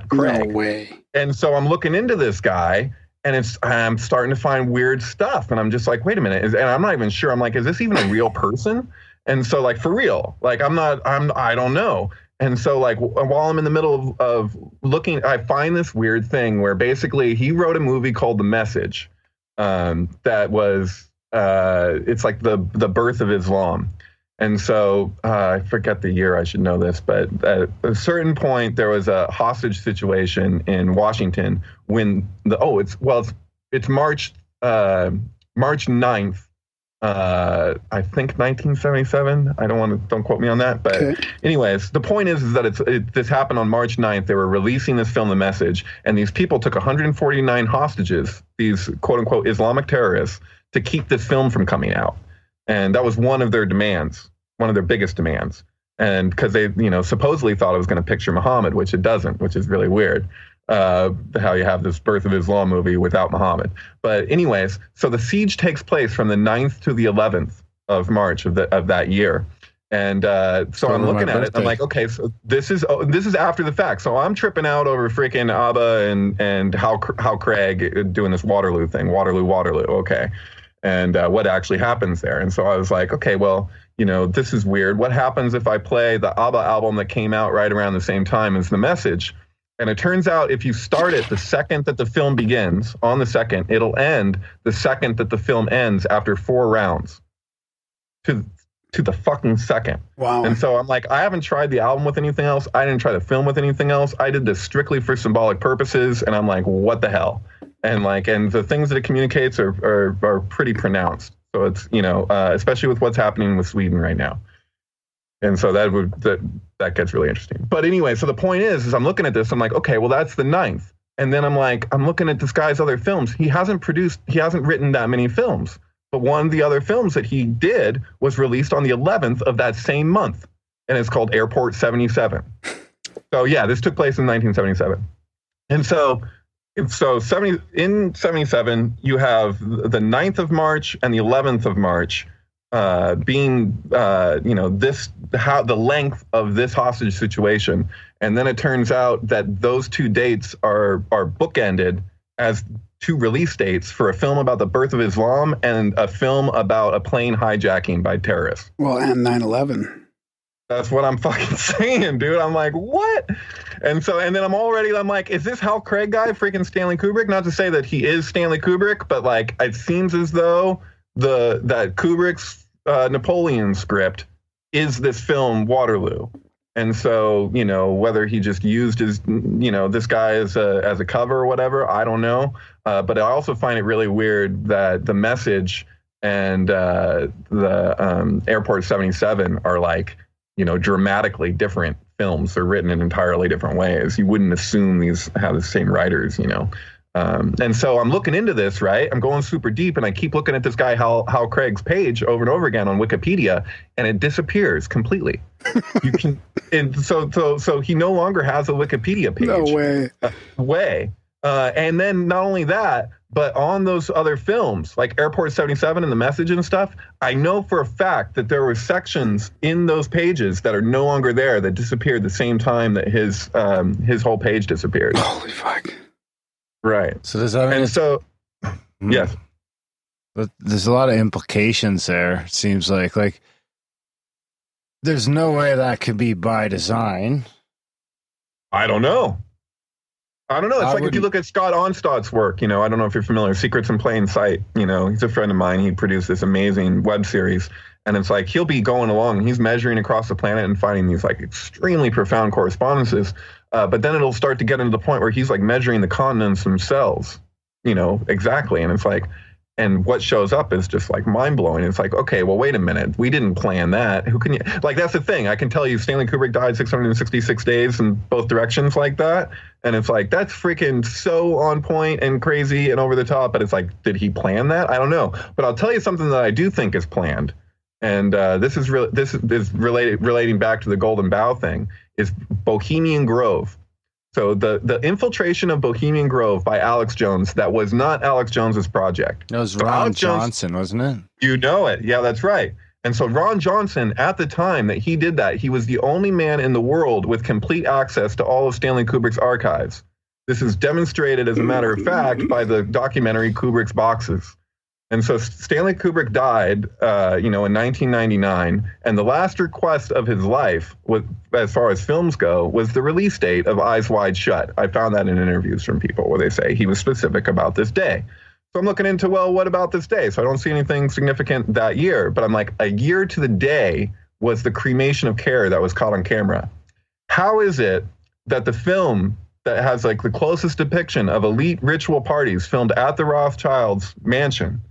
Craig. No way. And so I'm looking into this guy, and I'm starting to find weird stuff. And I'm just like, wait a minute. And I'm not even sure. I'm like, is this even a real person? And so for real, I don't know. And so while I'm in the middle of looking, I find this weird thing where basically he wrote a movie called The Message that was, it's like the birth of Islam. And so I forget the year, I should know this, but at a certain point there was a hostage situation in Washington when it's March 9th. I think 1977. Don't quote me on that. But okay. Anyways, the point is that this happened on March 9th. They were releasing this film, The Message, and these people took 149 hostages, these quote unquote Islamic terrorists, to keep this film from coming out. And that was one of their demands, one of their biggest demands. And because they, supposedly thought it was going to picture Muhammad, which it doesn't, which is really weird. How you have this Birth of Islam movie without Muhammad. But anyways, so the siege takes place from the 9th to the 11th of March of that year. And so I'm looking at it, I'm like, okay, so this is after the fact. So I'm tripping out over freaking ABBA and how Craig doing this Waterloo thing, Waterloo, okay. And what actually happens there. And so I was like, okay, well, this is weird. What happens if I play the ABBA album that came out right around the same time as The Message? And it turns out if you start it the second that the film begins, on the second, it'll end the second that the film ends after 4 rounds. To the fucking second. Wow. And so I'm like, I haven't tried the album with anything else. I didn't try the film with anything else. I did this strictly for symbolic purposes. And I'm like, what the hell? And the things that it communicates are pretty pronounced. So it's, especially with what's happening with Sweden right now. And so that gets really interesting. But anyway, so the point is I'm looking at this, I'm like, okay, well, that's the 9th. And then I'm looking at this guy's other films. He hasn't written that many films. But one of the other films that he did was released on the 11th of that same month. And it's called Airport 77. So yeah, this took place in 1977. And so in 77, you have the 9th of March and the 11th of March being, the length of this hostage situation. And then it turns out that those 2 dates are bookended as 2 release dates for a film about the birth of Islam and a film about a plane hijacking by terrorists. Well, and 9/11. That's what I'm fucking saying, dude. I'm like, what? And then I'm like, is this Hal Craig guy freaking Stanley Kubrick? Not to say that he is Stanley Kubrick, but like, it seems as though that Kubrick's Napoleon script is this film Waterloo. And so, whether he just used his, this guy as a cover or whatever, I don't know. But I also find it really weird that the Message and the Airport 77 are like, dramatically different films. They're written in entirely different ways. You wouldn't assume these have the same writers, And so I'm looking into this, right? I'm going super deep, and I keep looking at this guy, Hal Craig's page over and over again on Wikipedia, and it disappears completely. You can, and so he no longer has a Wikipedia page. No way. And then not only that, but on those other films, like Airport 77 and The Message and stuff, I know for a fact that there were sections in those pages that are no longer there that disappeared the same time that his whole page disappeared. Holy fuck. Right. So does that mean? And so, yes. But there's a lot of implications there. It seems like there's no way that could be by design. I don't know. It's like if you look at Scott Onstott's work, I don't know if you're familiar, Secrets in Plain Sight, he's a friend of mine. He produced this amazing web series. And it's like he'll be going along, he's measuring across the planet and finding these like extremely profound correspondences. But then it'll start to get into the point where he's like measuring the continents themselves, exactly. And it's like, and what shows up is just like mind blowing. It's like, okay, well, wait a minute. We didn't plan that. Who can you, like, that's the thing. I can tell you Stanley Kubrick died 666 days in both directions like that. And it's like, that's freaking so on point and crazy and over the top. But it's like, did he plan that? I don't know. But I'll tell you something that I do think is planned. And this is relating back to the Golden Bough thing, is Bohemian Grove. So the infiltration of Bohemian Grove by Alex Jones, that was not Alex Jones's project. It was Ron Johnson, wasn't it? You know it. Yeah, that's right. And so Ron Johnson, at the time that he did that, he was the only man in the world with complete access to all of Stanley Kubrick's archives. This is demonstrated, as a matter of fact, by the documentary Kubrick's Boxes. And so Stanley Kubrick died, in 1999, and the last request of his life, as far as films go, was the release date of Eyes Wide Shut. I found that in interviews from people where they say he was specific about this day. So I'm looking into, well, what about this day? So I don't see anything significant that year, but I'm like, a year to the day was the cremation of care that was caught on camera. How is it that the film that has like the closest depiction of elite ritual parties filmed at the Rothschilds' mansion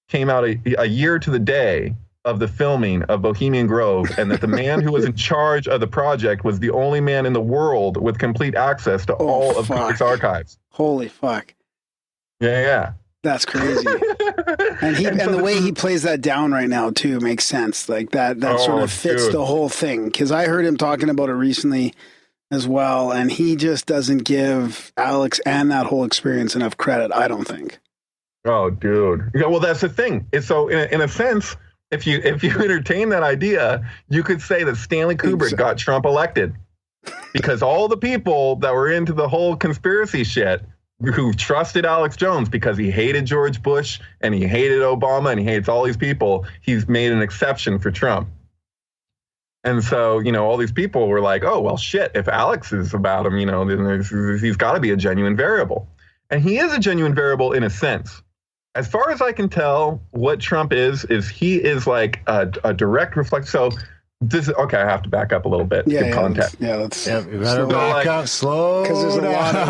came out a year to the day of the filming of Bohemian Grove, and that the man who was in charge of the project was the only man in the world with complete access to all of Kubrick's archives? Holy fuck. Yeah. That's crazy. and the way he plays that down right now too makes sense. Like that sort of fits the whole thing. Because I heard him talking about it recently as well, and he just doesn't give Alex and that whole experience enough credit, I don't think. Oh, dude. Yeah, well, that's the thing. It's so, in a sense, if you entertain that idea, you could say that Stanley Kubrick got Trump elected, because all the people that were into the whole conspiracy shit, who trusted Alex Jones because he hated George Bush and he hated Obama and he hates all these people, he's made an exception for Trump. And so, all these people were like, oh, well, shit, if Alex is about him, then he's got to be a genuine variable. And he is a genuine variable in a sense. As far as I can tell, what Trump is he is like a direct reflection. So okay, I have to back up a little bit to give context. You better back up slow. Because there's a lot of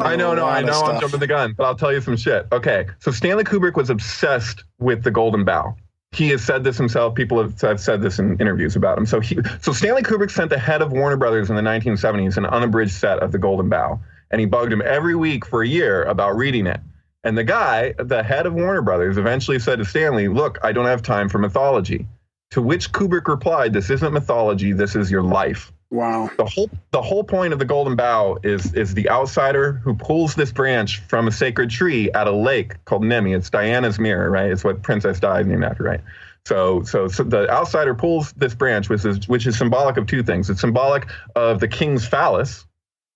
I know, I'm jumping the gun, but I'll tell you some shit. Okay, so Stanley Kubrick was obsessed with the Golden Bough. He has said this himself. People have said this in interviews about him. So Stanley Kubrick sent the head of Warner Brothers in the 1970s an unabridged set of the Golden Bough, and he bugged him every week for a year about reading it. And the guy, the head of Warner Brothers, eventually said to Stanley, "Look, I don't have time for mythology." To which Kubrick replied, "This isn't mythology. This is your life." Wow. The whole point of the Golden Bough is the outsider who pulls this branch from a sacred tree at a lake called Nemi. It's Diana's mirror, right? It's what Princess Di is named after, right? So the outsider pulls this branch, which is symbolic of two things. It's symbolic of the king's phallus,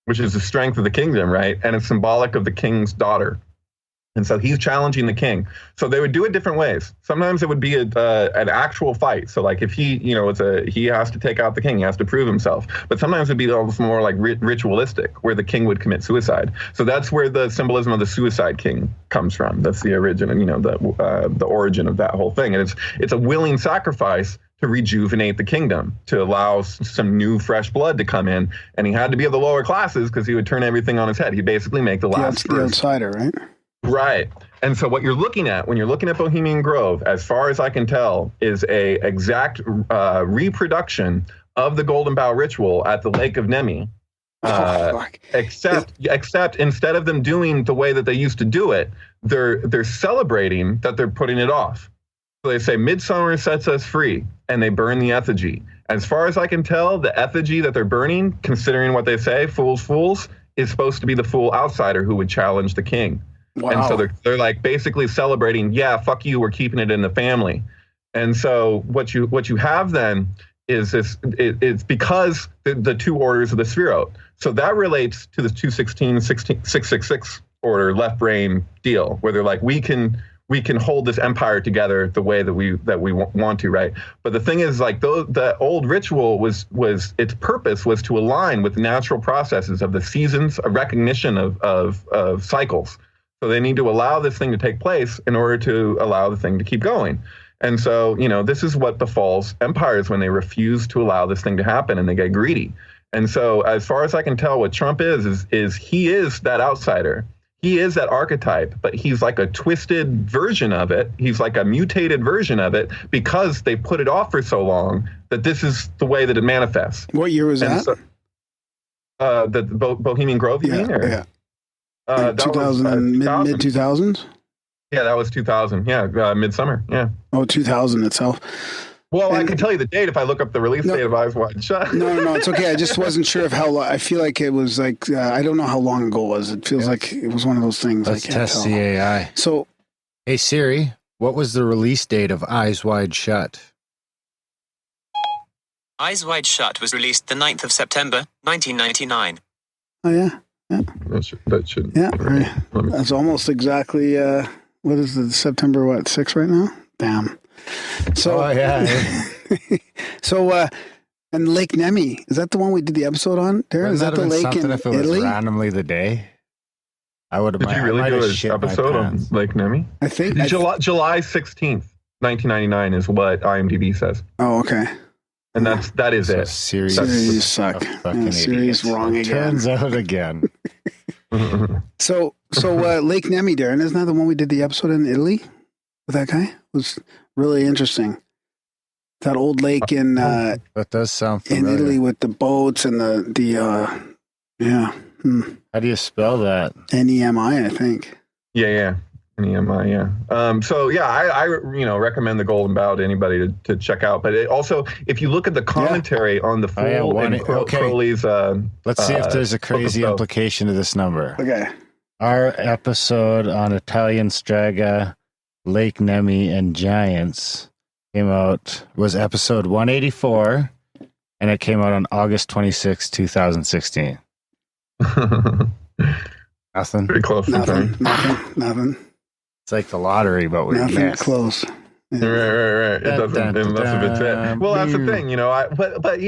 which is the strength of the kingdom, right? And it's symbolic of the king's daughter. And so he's challenging the king. So they would do it different ways. Sometimes it would be an actual fight. So like if he, he has to take out the king, he has to prove himself. But sometimes it'd be almost more like ritualistic, where the king would commit suicide. So that's where the symbolism of the suicide king comes from. That's the origin, and the origin of that whole thing. And it's a willing sacrifice to rejuvenate the kingdom, to allow some new, fresh blood to come in. And he had to be of the lower classes because he would turn everything on his head. He'd basically make the last. The outsider, right? Right. And so what you're looking at when you're looking at Bohemian Grove, as far as I can tell, is a exact reproduction of the Golden Bough ritual at the Lake of Nemi. Except instead of them doing the way that they used to do it, they're celebrating that they're putting it off. So they say, "Midsummer sets us free," and they burn the effigy. As far as I can tell, the effigy that they're burning, considering what they say, fools, is supposed to be the fool outsider who would challenge the king. Wow. And so they're like basically celebrating, yeah, fuck you, we're keeping it in the family. And so what you have then is this, it's because the two orders of the Sphirot. So that relates to the 666 order left brain deal, where they're like, we can hold this empire together the way that we want to, right? But the thing is, like, the old ritual was its purpose was to align with natural processes of the seasons, a recognition of cycles. So they need to allow this thing to take place in order to allow the thing to keep going. And so, this is what befalls empires when they refuse to allow this thing to happen and they get greedy. And so as far as I can tell, what Trump is he is that outsider. He is that archetype, but he's like a twisted version of it. He's like a mutated version of it because they put it off for so long that this is the way that it manifests. What year was that? So, the Bohemian Grove, you mean? Or? Yeah. 2000 mid 2000s. Yeah, that was 2000. Yeah, midsummer. Yeah. Oh, 2000 itself. Well, I can tell you the date if I look up the release date of Eyes Wide Shut. No, it's okay. I just wasn't sure of how long. I feel like it was like, I don't know how long ago it was. It feels like it was one of those things. Let's test the AI. So, hey Siri, what was the release date of Eyes Wide Shut? Eyes Wide Shut was released the 9th of September, 1999. Oh, yeah. Yeah. That should. Yeah. Right. That's almost exactly, what is the September, 6 right now? Damn. So, So, and Lake Nemi, is that the one we did the episode on? Darren, is that the lake in if it was Italy? Randomly the day? I would have. Did you really do an episode on Lake Nemi? I think July 16th, 1999 is what IMDb says. Oh, okay. And that is it. Series suck. Series wrong again. Turns out again. So Lake Nemi, Darren, isn't that the one we did the episode in Italy with that guy? It was really interesting. That old lake in that does sound familiar. In Italy with the boats and the yeah. How do you spell that? Nemi, I think. Yeah. Nemi, yeah. So yeah, I recommend the Golden Bough to anybody to check out. But it also, if you look at the commentary on the full Crowley's, let's see if there's a crazy implication to this number. Okay. Our episode on Italian Strega, Lake Nemi, and Giants was episode 184, and it came out on August 26, 2016. Nothing. Pretty close. Nothing. It's like the lottery, but we nothing missed. Close. Right. It doesn't. It must have been fit. Well, that's the thing, but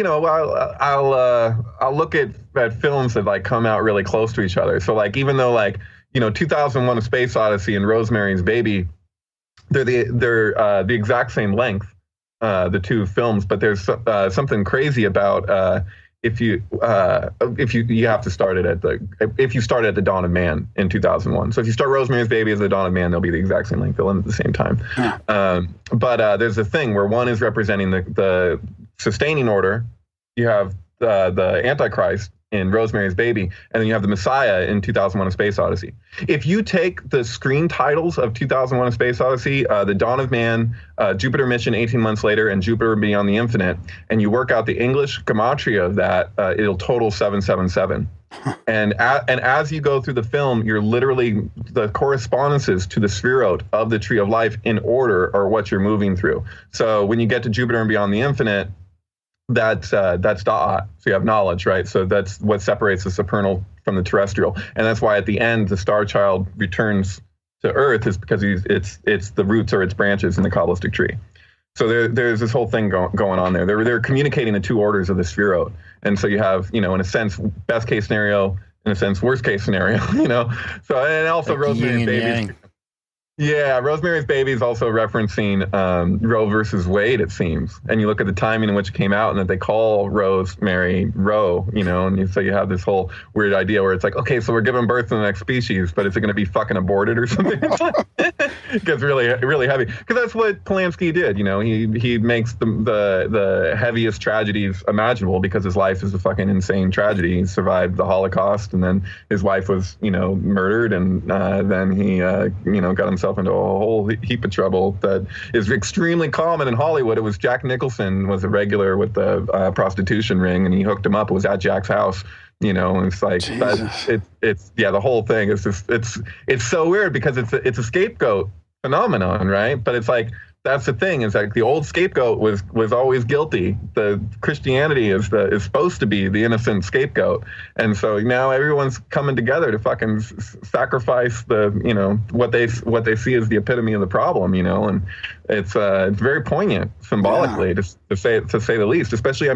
I'll look at films that like come out really close to each other. So like even though like 2001: A Space Odyssey and Rosemary's Baby, they're the exact same length, the two films. But there's something crazy about if you have to start it if you start at the dawn of man in 2001. So if you start Rosemary's Baby as the dawn of man, they'll be the exact same length. They'll end at the same time. But there's a thing where one is representing the sustaining order. You have the Antichrist in Rosemary's Baby, and then you have the Messiah in 2001: A Space Odyssey. If you take the screen titles of 2001: A Space Odyssey, The Dawn of Man, Jupiter Mission 18 Months Later, and Jupiter Beyond the Infinite, and you work out the English gematria of that, it'll total 777. And as you go through the film, you're literally, the correspondences to the spherot of the Tree of Life in order are what you're moving through. So when you get to Jupiter and Beyond the Infinite, that's da'at. So you have knowledge, right? So that's what separates the supernal from the terrestrial, and that's why at the end the star child returns to Earth, is because it's the roots or its branches in the Kabbalistic tree. So there's this whole thing going on there. They're communicating the two orders of the spherot, and so you have in a sense best case scenario, in a sense worst case scenario, So and also like Rosemary's Baby. Yeah, Rosemary's Baby is also referencing Roe versus Wade, it seems. And you look at the timing in which it came out, and that they call Rosemary Roe, and so you have this whole weird idea where it's like, okay, so we're giving birth to the next species, but is it going to be fucking aborted or something? It gets really, really heavy. Because that's what Polanski did, He makes the heaviest tragedies imaginable because his life is a fucking insane tragedy. He survived the Holocaust, and then his wife was, murdered, and then he, got himself into a whole heap of trouble that is extremely common in Hollywood. It was Jack Nicholson was a regular with the prostitution ring, and he hooked him up. It was at Jack's house, and it's like the whole thing is just it's so weird because it's a scapegoat phenomenon, right? But it's like that's the thing, is like the old scapegoat was always guilty. The Christianity is supposed to be the innocent scapegoat, and so now everyone's coming together to fucking sacrifice what they see as the epitome of the problem, and it's very poignant symbolically to say the least. Especially,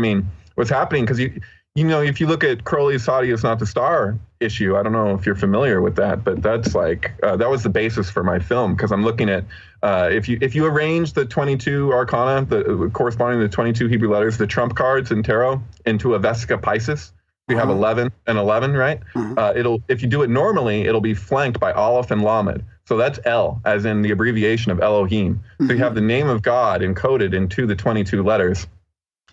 what's happening, because if you look at Crowley's Saudi is not the star issue, I don't know if you're familiar with that, but that's like that was the basis for my film, because I'm looking at if you arrange the 22 arcana, corresponding to the 22 Hebrew letters, the trump cards in tarot, into a Vesica Pisces, we have 11 and 11, right? If you do it normally, it'll be flanked by Aleph and Lamed. So that's El, as in the abbreviation of Elohim. So you have the name of God encoded into the 22 letters.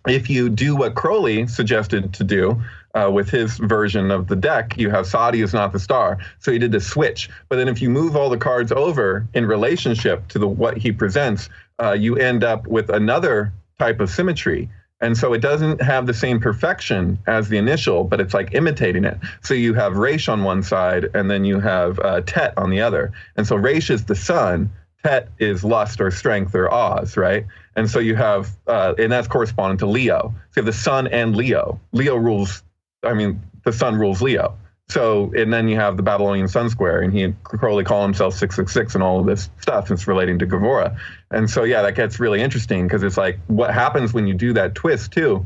If you do what Crowley suggested to do with his version of the deck, you have Saudi is not the star. So he did the switch. But then if you move all the cards over in relationship to what he presents, you end up with another type of symmetry. And so it doesn't have the same perfection as the initial, but it's like imitating it. So you have Resh on one side, and then you have Tet on the other. And so Resh is the sun, Tet is lust or strength or Oz, right? And so you have, and that's corresponding to Leo. So you have the sun and Leo. The sun rules Leo. So, and then you have the Babylonian sun square, and Crowley called himself 666 and all of this stuff. It's relating to Gavora. And so, yeah, that gets really interesting, because it's like what happens when you do that twist too,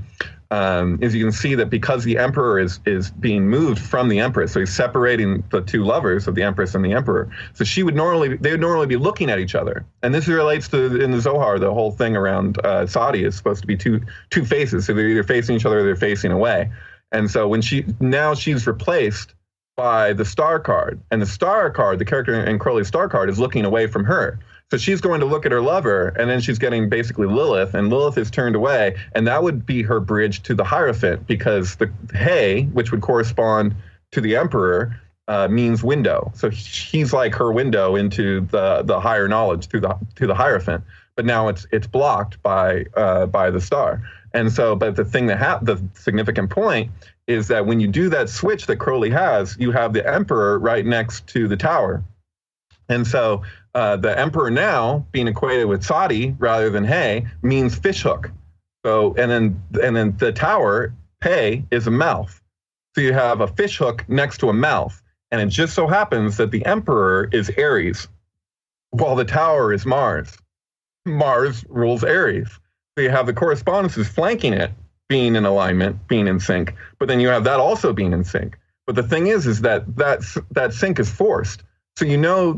is you can see that because the emperor is being moved from the empress, so he's separating the two lovers of the empress and the emperor. So they would normally be looking at each other. And this relates to, in the Zohar, the whole thing around Saudi is supposed to be two faces. So they're either facing each other or they're facing away. And so she's replaced by the star card, and the star card, the character in Crowley's star card, is looking away from her. So she's going to look at her lover, and then she's getting basically Lilith, and Lilith is turned away, and that would be her bridge to the Hierophant, because the He, which would correspond to the emperor, means window. So he's like her window into the higher knowledge to the Hierophant. But now it's blocked by the star. And so, but the thing the significant point is that when you do that switch that Crowley has, you have the emperor right next to the tower. And so the emperor now being equated with Saudi rather than He means fishhook. So, and then the tower, Pe, is a mouth. So you have a fishhook next to a mouth. And it just so happens that the emperor is Aries, while the tower is Mars. Mars rules Aries. So you have the correspondences flanking it, being in alignment, being in sync, but then you have that also being in sync. But the thing is that sync is forced. So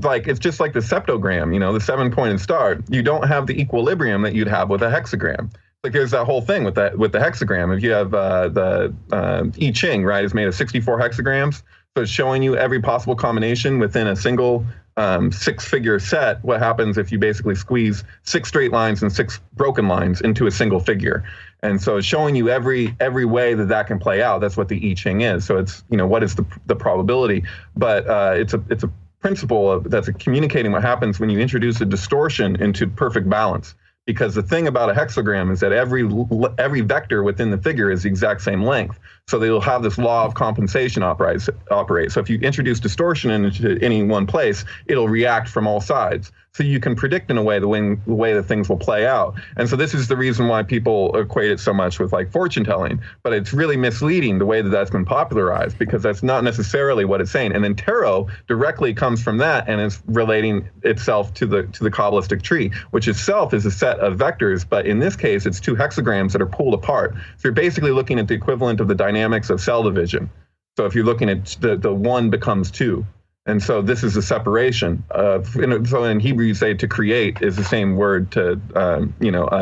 like it's just like the septogram, the 7-pointed star. You don't have the equilibrium that you'd have with a hexagram. Like there's that whole thing with the hexagram. If you have the I Ching, right, is made of 64 hexagrams. So it's showing you every possible combination within a single 6-figure set. What happens if you basically squeeze 6 straight lines and 6 broken lines into a single figure? And so it's showing you every way that can play out. That's what the I Ching is. So it's, what is the probability? But it's a principle that's communicating what happens when you introduce a distortion into perfect balance. Because the thing about a hexagram is that every vector within the figure is the exact same length. So they'll have this law of compensation operate. So if you introduce distortion into any one place, it'll react from all sides. So you can predict in a way the way that things will play out. And so this is the reason why people equate it so much with like fortune telling. But it's really misleading the way that that's been popularized, because that's not necessarily what it's saying. And then tarot directly comes from that and is relating itself to the Kabbalistic tree, which itself is a set of vectors. But in this case, it's 2 hexagrams that are pulled apart. So you're basically looking at the equivalent of the dynamics of cell division. So if you're looking at the 1 becomes 2. And so this is a separation. So in Hebrew, you say to create is the same word to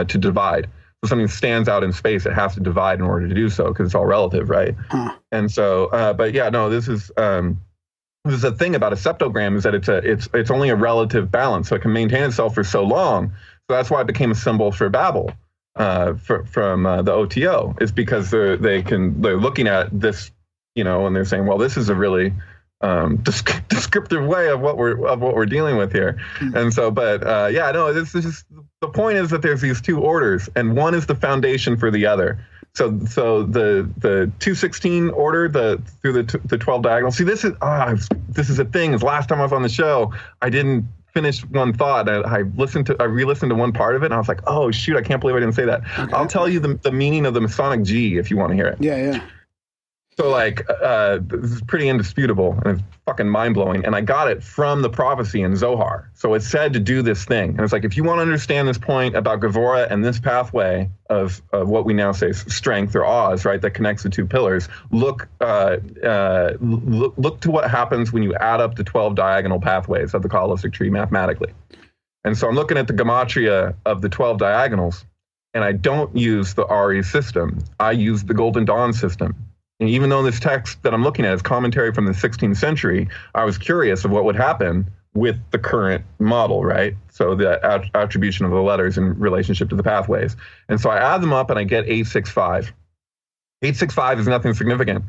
divide. So something stands out in space, it has to divide in order to do so, because it's all relative, right? And so, this is a thing about a septogram, is that it's only a relative balance, so it can maintain itself for so long. So that's why it became a symbol for Babel from the OTO. Is because they're looking at this, and they're saying, well, this is a really descriptive way of what we're dealing with here. And so, this is just, the point is that there's these 2 orders, and one is the foundation for the other. So the 216 order, through the 12 diagonals. See, this is a thing. Is last time I was on the show, I didn't finish one thought. I re-listened to one part of it, and I was like, oh shoot, I can't believe I didn't say that. Okay. I'll tell you the meaning of the Masonic G if you want to hear it. Yeah. So this is pretty indisputable, and it's fucking mind-blowing. And I got it from the prophecy in Zohar. So it said to do this thing. And it's like, if you want to understand this point about Gevurah and this pathway of what we now say strength or Oz, right, that connects the 2 pillars, look to what happens when you add up the 12 diagonal pathways of the Kabbalistic tree mathematically. And so I'm looking at the gematria of the 12 diagonals, and I don't use the Ari system. I use the Golden Dawn system. And even though this text that I'm looking at is commentary from the 16th century, I was curious of what would happen with the current model, right? So the attribution of the letters in relationship to the pathways. And so I add them up and I get 865. 865 is nothing significant.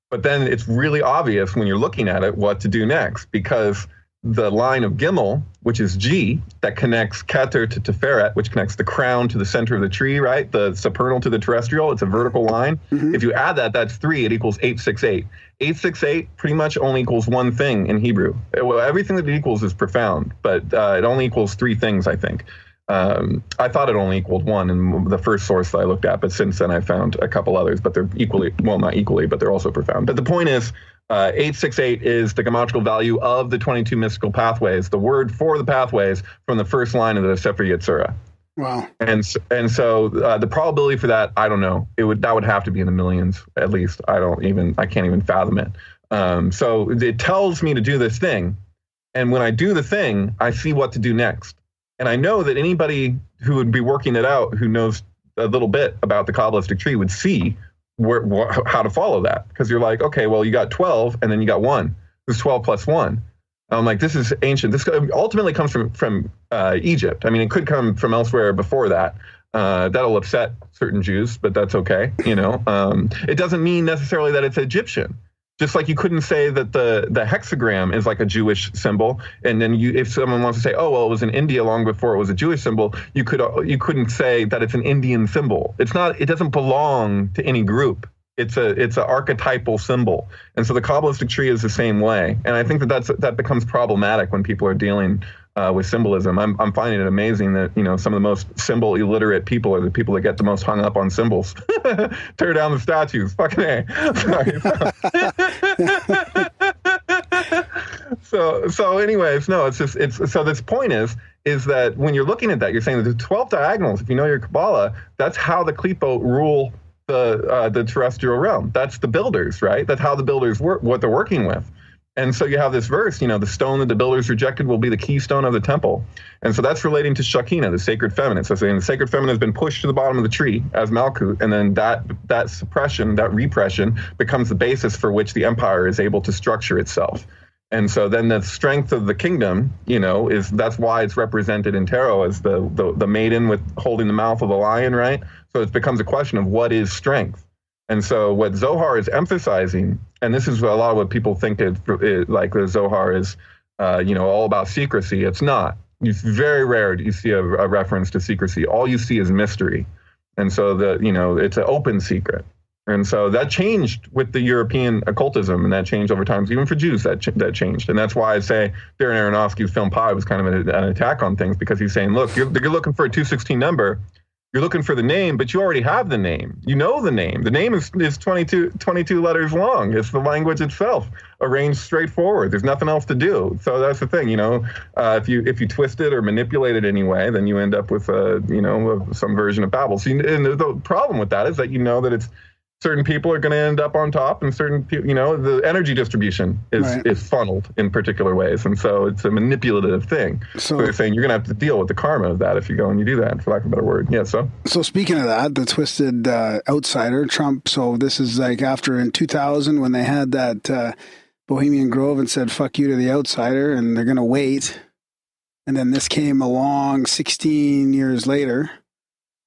But then it's really obvious when you're looking at it what to do next, because the line of Gimel, which is G, that connects Keter to Tiferet, which connects the crown to the center of the tree, right? The supernal to the terrestrial, it's a vertical line. Mm-hmm. If you add that, that's 3, it equals 868. 868 pretty much only equals one thing in Hebrew. Well, everything that it equals is profound, but it only equals 3 things, I think. I thought it only equaled 1 in the first source that I looked at, but since then I found a couple others, but they're equally, well, not equally, but they're also profound. But the point is, 868 is the geometrical value of the 22 mystical pathways, the word for the pathways from the first line of the Sefer Yetzirah. Wow. And so the probability for that, I don't know. That would have to be in the millions at least. I can't even fathom it. So it tells me to do this thing, and when I do the thing, I see what to do next. And I know that anybody who would be working it out, who knows a little bit about the Kabbalistic tree, would see how to follow that. Because you're like, okay, well, you got 12, and then you got 1. It's 12 plus 1. And I'm like, this is ancient. This ultimately comes from Egypt. I mean, it could come from elsewhere before that. That'll upset certain Jews, but that's okay. It doesn't mean necessarily that it's Egyptian. Just like you couldn't say that the hexagram is like a Jewish symbol, and then if someone wants to say, oh well, it was in India long before it was a Jewish symbol, you couldn't say that it's an Indian symbol. It's not. It doesn't belong to any group. It's an archetypal symbol, and so the Kabbalistic tree is the same way. And I think that becomes problematic when people are dealing with symbolism. I'm finding it amazing that some of the most symbol illiterate people are the people that get the most hung up on symbols. Tear down the statues. Fucking A. Sorry. So anyways, no, so this point is is that when you're looking at that, you're saying that the 12 diagonals, if you know your Kabbalah, that's how the Klipot rule the terrestrial realm. That's the builders, right? That's how the builders work, what they're working with. And so you have this verse, the stone that the builders rejected will be the keystone of the temple. And so that's relating to Shekinah, the sacred feminine. So saying the sacred feminine has been pushed to the bottom of the tree as Malkut, and then that suppression, that repression becomes the basis for which the empire is able to structure itself. And so then the strength of the kingdom, that's why it's represented in tarot as the maiden with holding the mouth of the lion, right? So it becomes a question of what is strength. And so what Zohar is emphasizing, and this is a lot of what people think like the Zohar is, all about secrecy. It's not. It's very rare you see a reference to secrecy. All you see is mystery. And so it's an open secret. And so that changed with the European occultism, and that changed over time. Even for Jews, that changed. And that's why I say Darren Aronofsky's film Pi was kind of an attack on things, because he's saying, look, you're looking for a 216 number. You're looking for the name, but you already have the name. You know the name. The name is 22 letters long. It's the language itself, arranged straightforward. There's nothing else to do. So that's the thing, if you twist it or manipulate it anyway, then you end up with some version of Babel. So, and the problem with that is that that it's certain people are going to end up on top, and certain people, the energy distribution is funneled in particular ways. And so it's a manipulative thing. So they're saying you're going to have to deal with the karma of that if you go and you do that, for lack of a better word. Yeah, so speaking of that, the twisted outsider, Trump, so this is like after in 2000 when they had that Bohemian Grove and said, fuck you to the outsider, and they're going to wait. And then this came along 16 years later.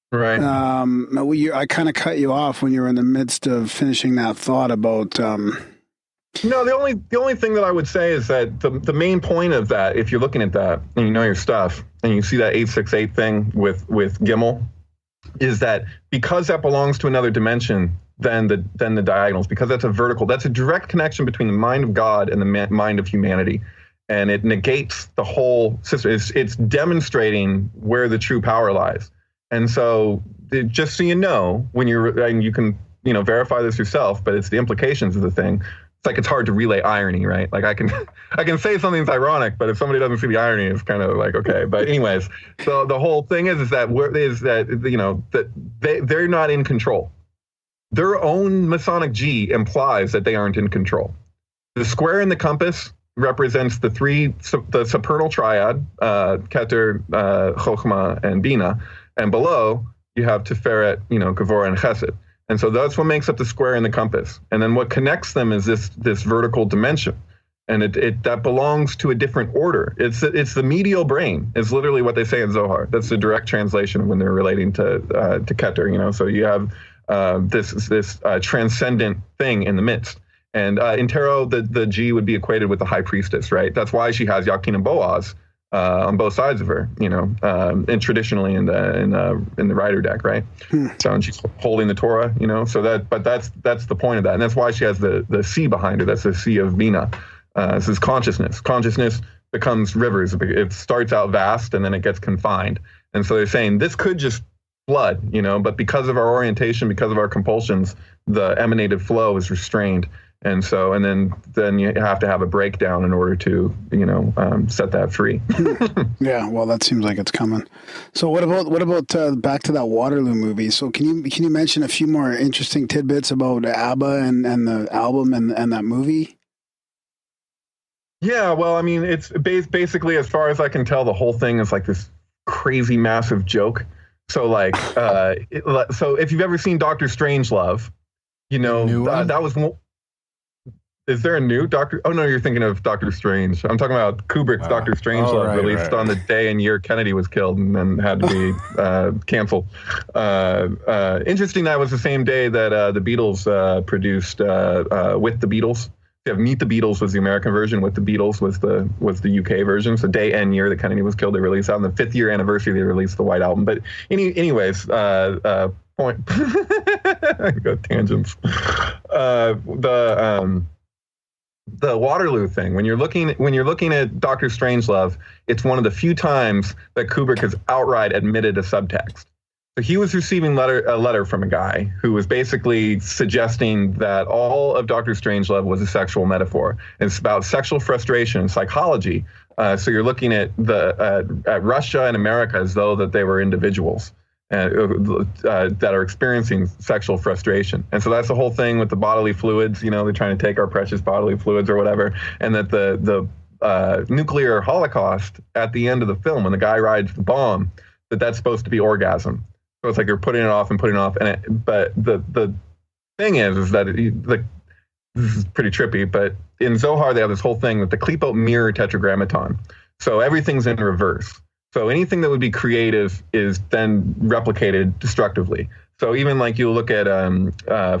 Right. I kind of cut you off when you were in the midst of finishing that thought about. No, the only thing that I would say is that the main point of that, if you're looking at that and you know your stuff, and you see that 868 thing with Gimel, is that because that belongs to another dimension than the diagonals, because that's a vertical, that's a direct connection between the mind of God and the mind of humanity. And it negates the whole system. It's demonstrating where the true power lies. And so, just so you know, and you can, verify this yourself, but it's the implications of the thing. It's like it's hard to relay irony, right? Like I can say something's ironic, but if somebody doesn't see the irony, it's kind of like, okay. But anyways, so the whole thing is that they're not in control. Their own Masonic G implies that they aren't in control. The square in the compass represents the supernal triad, Keter, Chokhmah, and Bina. And below, you have Tiferet, Gevurah, and Chesed. And so that's what makes up the square in the compass. And then what connects them is this vertical dimension. And that belongs to a different order. It's the medial brain, is literally what they say in Zohar. That's the direct translation when they're relating to Keter, So you have this transcendent thing in the midst. And in tarot, the G would be equated with the high priestess, right? That's why she has Yakin and Boaz on both sides of her, and traditionally in the rider deck, right? So and she's holding the Torah, So that's the point of that, and that's why she has the C behind her. That's the C of Bina. This is consciousness. Consciousness becomes rivers. It starts out vast and then it gets confined. And so they're saying this could just flood, but because of our orientation, because of our compulsions, the emanated flow is restrained. And so, and then you have to have a breakdown in order to, set that free. Yeah, well, that seems like it's coming. So, what about back to that Waterloo movie? So, can you mention a few more interesting tidbits about ABBA and the album and that movie? Yeah, well, I mean, it's basically, as far as I can tell, the whole thing is like this crazy, massive joke. So, like, so if you've ever seen Dr. Strangelove, that was. Is there a new Doctor? Oh, no, you're thinking of Doctor Strange. I'm talking about Kubrick's Doctor Strangelove, released on the day and year Kennedy was killed and then had to be canceled. Interesting, that was the same day that the Beatles produced With the Beatles. You have Meet the Beatles was the American version. With the Beatles was the UK version. So day and year that Kennedy was killed, they released that. On the 5th year anniversary, they released the White Album. But anyways, point. Go tangents. The Waterloo thing. When you're looking at Dr. Strangelove, it's one of the few times that Kubrick has outright admitted a subtext. So he was receiving a letter from a guy who was basically suggesting that all of Dr. Strangelove was a sexual metaphor. It's about sexual frustration and psychology So you're looking at at Russia and America as though that they were individuals that are experiencing sexual frustration. And so that's the whole thing with the bodily fluids. They're trying to take our precious bodily fluids or whatever, and that the nuclear holocaust at the end of the film, when the guy rides the bomb, that's supposed to be orgasm. So it's like you're putting it off and putting it off. But the thing is that this is pretty trippy, but in Zohar, they have this whole thing with the Klipot mirror tetragrammaton. So everything's in reverse. So anything that would be creative is then replicated destructively. So even like you look at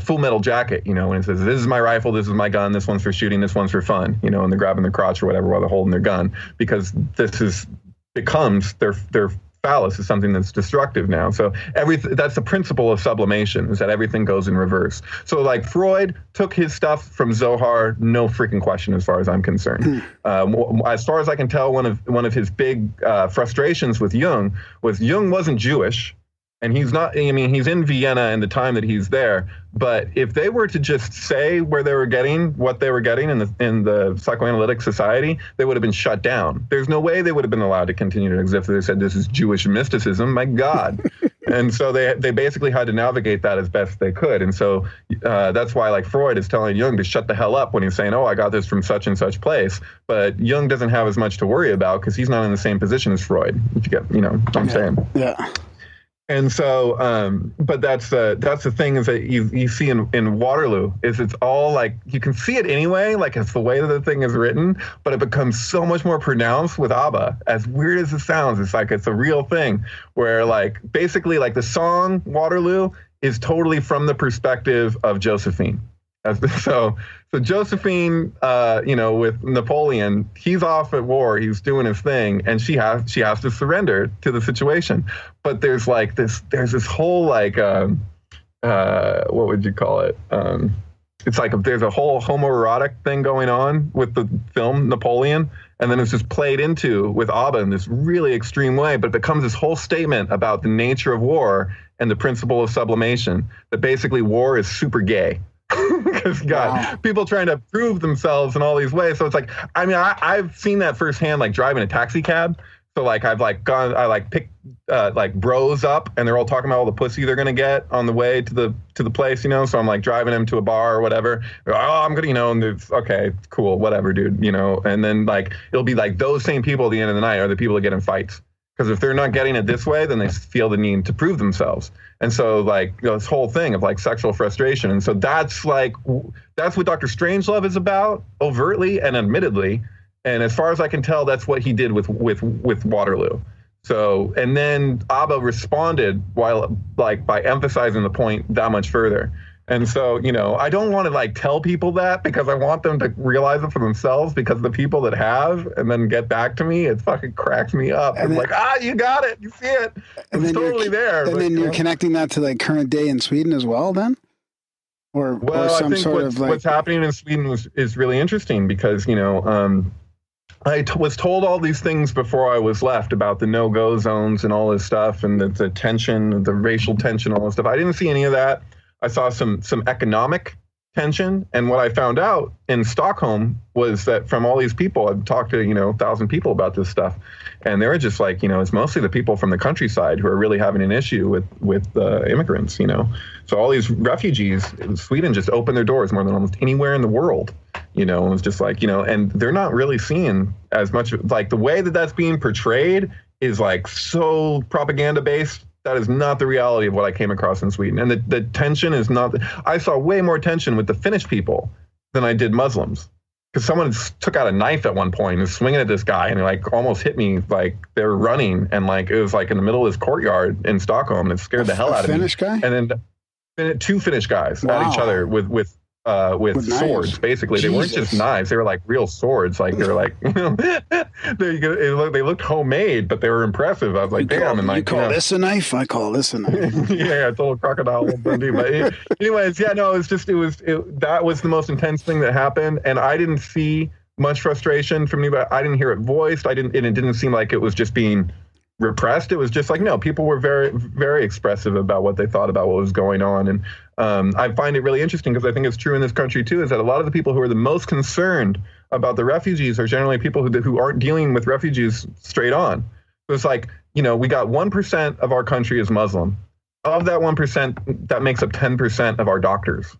Full Metal Jacket, when it says, this is my rifle, this is my gun, this one's for shooting, this one's for fun, and they're grabbing their crotch or whatever while they're holding their gun, because becomes their phallus is something that's destructive now. So that's the principle of sublimation, is that everything goes in reverse. So like Freud took his stuff from Zohar, no freaking question as far as I'm concerned. As far as I can tell, one of his big frustrations with Jung was Jung wasn't Jewish. And he's not, he's in Vienna in the time that he's there. But if they were to just say what they were getting in the psychoanalytic society, they would have been shut down. There's no way they would have been allowed to continue to exist if they said this is Jewish mysticism. My God. And so they basically had to navigate that as best they could. And so that's why like Freud is telling Jung to shut the hell up when he's saying, oh, I got this from such and such place. But Jung doesn't have as much to worry about because he's not in the same position as Freud, if you get, what I'm saying. Yeah. And so, but that's the thing is that you see in Waterloo is it's all like, you can see it anyway, like it's the way that the thing is written, but it becomes so much more pronounced with ABBA. As weird as it sounds, it's like it's a real thing where like basically like the song Waterloo is totally from the perspective of Josephine. So Josephine, with Napoleon, he's off at war, he's doing his thing, and she has to surrender to the situation. But there's this whole like, what would you call it? It's like there's a whole homoerotic thing going on with the film Napoleon, and then it's just played into with ABBA in this really extreme way. But it becomes this whole statement about the nature of war and the principle of sublimation, that basically war is super gay. Because people trying to prove themselves in all these ways. So it's like, I've seen that firsthand, like driving a taxi cab. So like I picked like bros up, and they're all talking about all the pussy they're gonna get on the way to the place, So I'm like driving them to a bar or whatever. Oh, I'm gonna, and it's okay, cool, whatever, dude, And then like it'll be like those same people at the end of the night are the people that get in fights. Because if they're not getting it this way, then they feel the need to prove themselves. And so like this whole thing of like sexual frustration. And so that's what Dr. Strangelove is about, overtly and admittedly. And as far as I can tell, that's what he did with Waterloo. So, and then ABBA responded by emphasizing the point that much further. And so, I don't want to like tell people that because I want them to realize it for themselves, because the people that have and then get back to me, it fucking cracks me up. And I'm like, you got it. You see it. It's totally there. And then you're connecting that to like current day in Sweden as well then? Or some I think what's happening in Sweden is really interesting because, I was told all these things before I was left about the no-go zones and all this stuff and the tension, the racial tension, all this stuff. I didn't see any of that. I saw some economic tension. And what I found out in Stockholm was that from all these people, I've talked to, 1,000 people about this stuff. And they were just like, it's mostly the people from the countryside who are really having an issue with immigrants, So all these refugees, Sweden just opened their doors more than almost anywhere in the world, and it was just like, and they're not really seeing as much, like the way that that's being portrayed is like so propaganda based. That is not the reality of what I came across in Sweden. And the tension is not, I saw way more tension with the Finnish people than I did Muslims. Because someone took out a knife at one point and was swinging at this guy and like almost hit me, like they were running. And like, it was like in the middle of this courtyard in Stockholm, and it scared the hell out of me. Finnish guy? And then 2 Finnish guys at each other with swords, knives. Basically. Jesus. They weren't just knives. They were like real swords. Like they were like, they looked homemade, but they were impressive. I was like, damn. And like, you call this a knife? I call this a knife. Yeah, it's a little crocodile Dundee. But anyways, yeah, no, that was the most intense thing that happened. And I didn't see much frustration from anybody. I didn't hear it voiced. And it didn't seem like it was just being repressed. It was just like, no, people were very, very expressive about what they thought about what was going on. And I find it really interesting because I think it's true in this country too, is that a lot of the people who are the most concerned about the refugees are generally people who aren't dealing with refugees straight on. So it's like, we got 1% of our country is Muslim. Of that 1%, that makes up 10% of our doctors.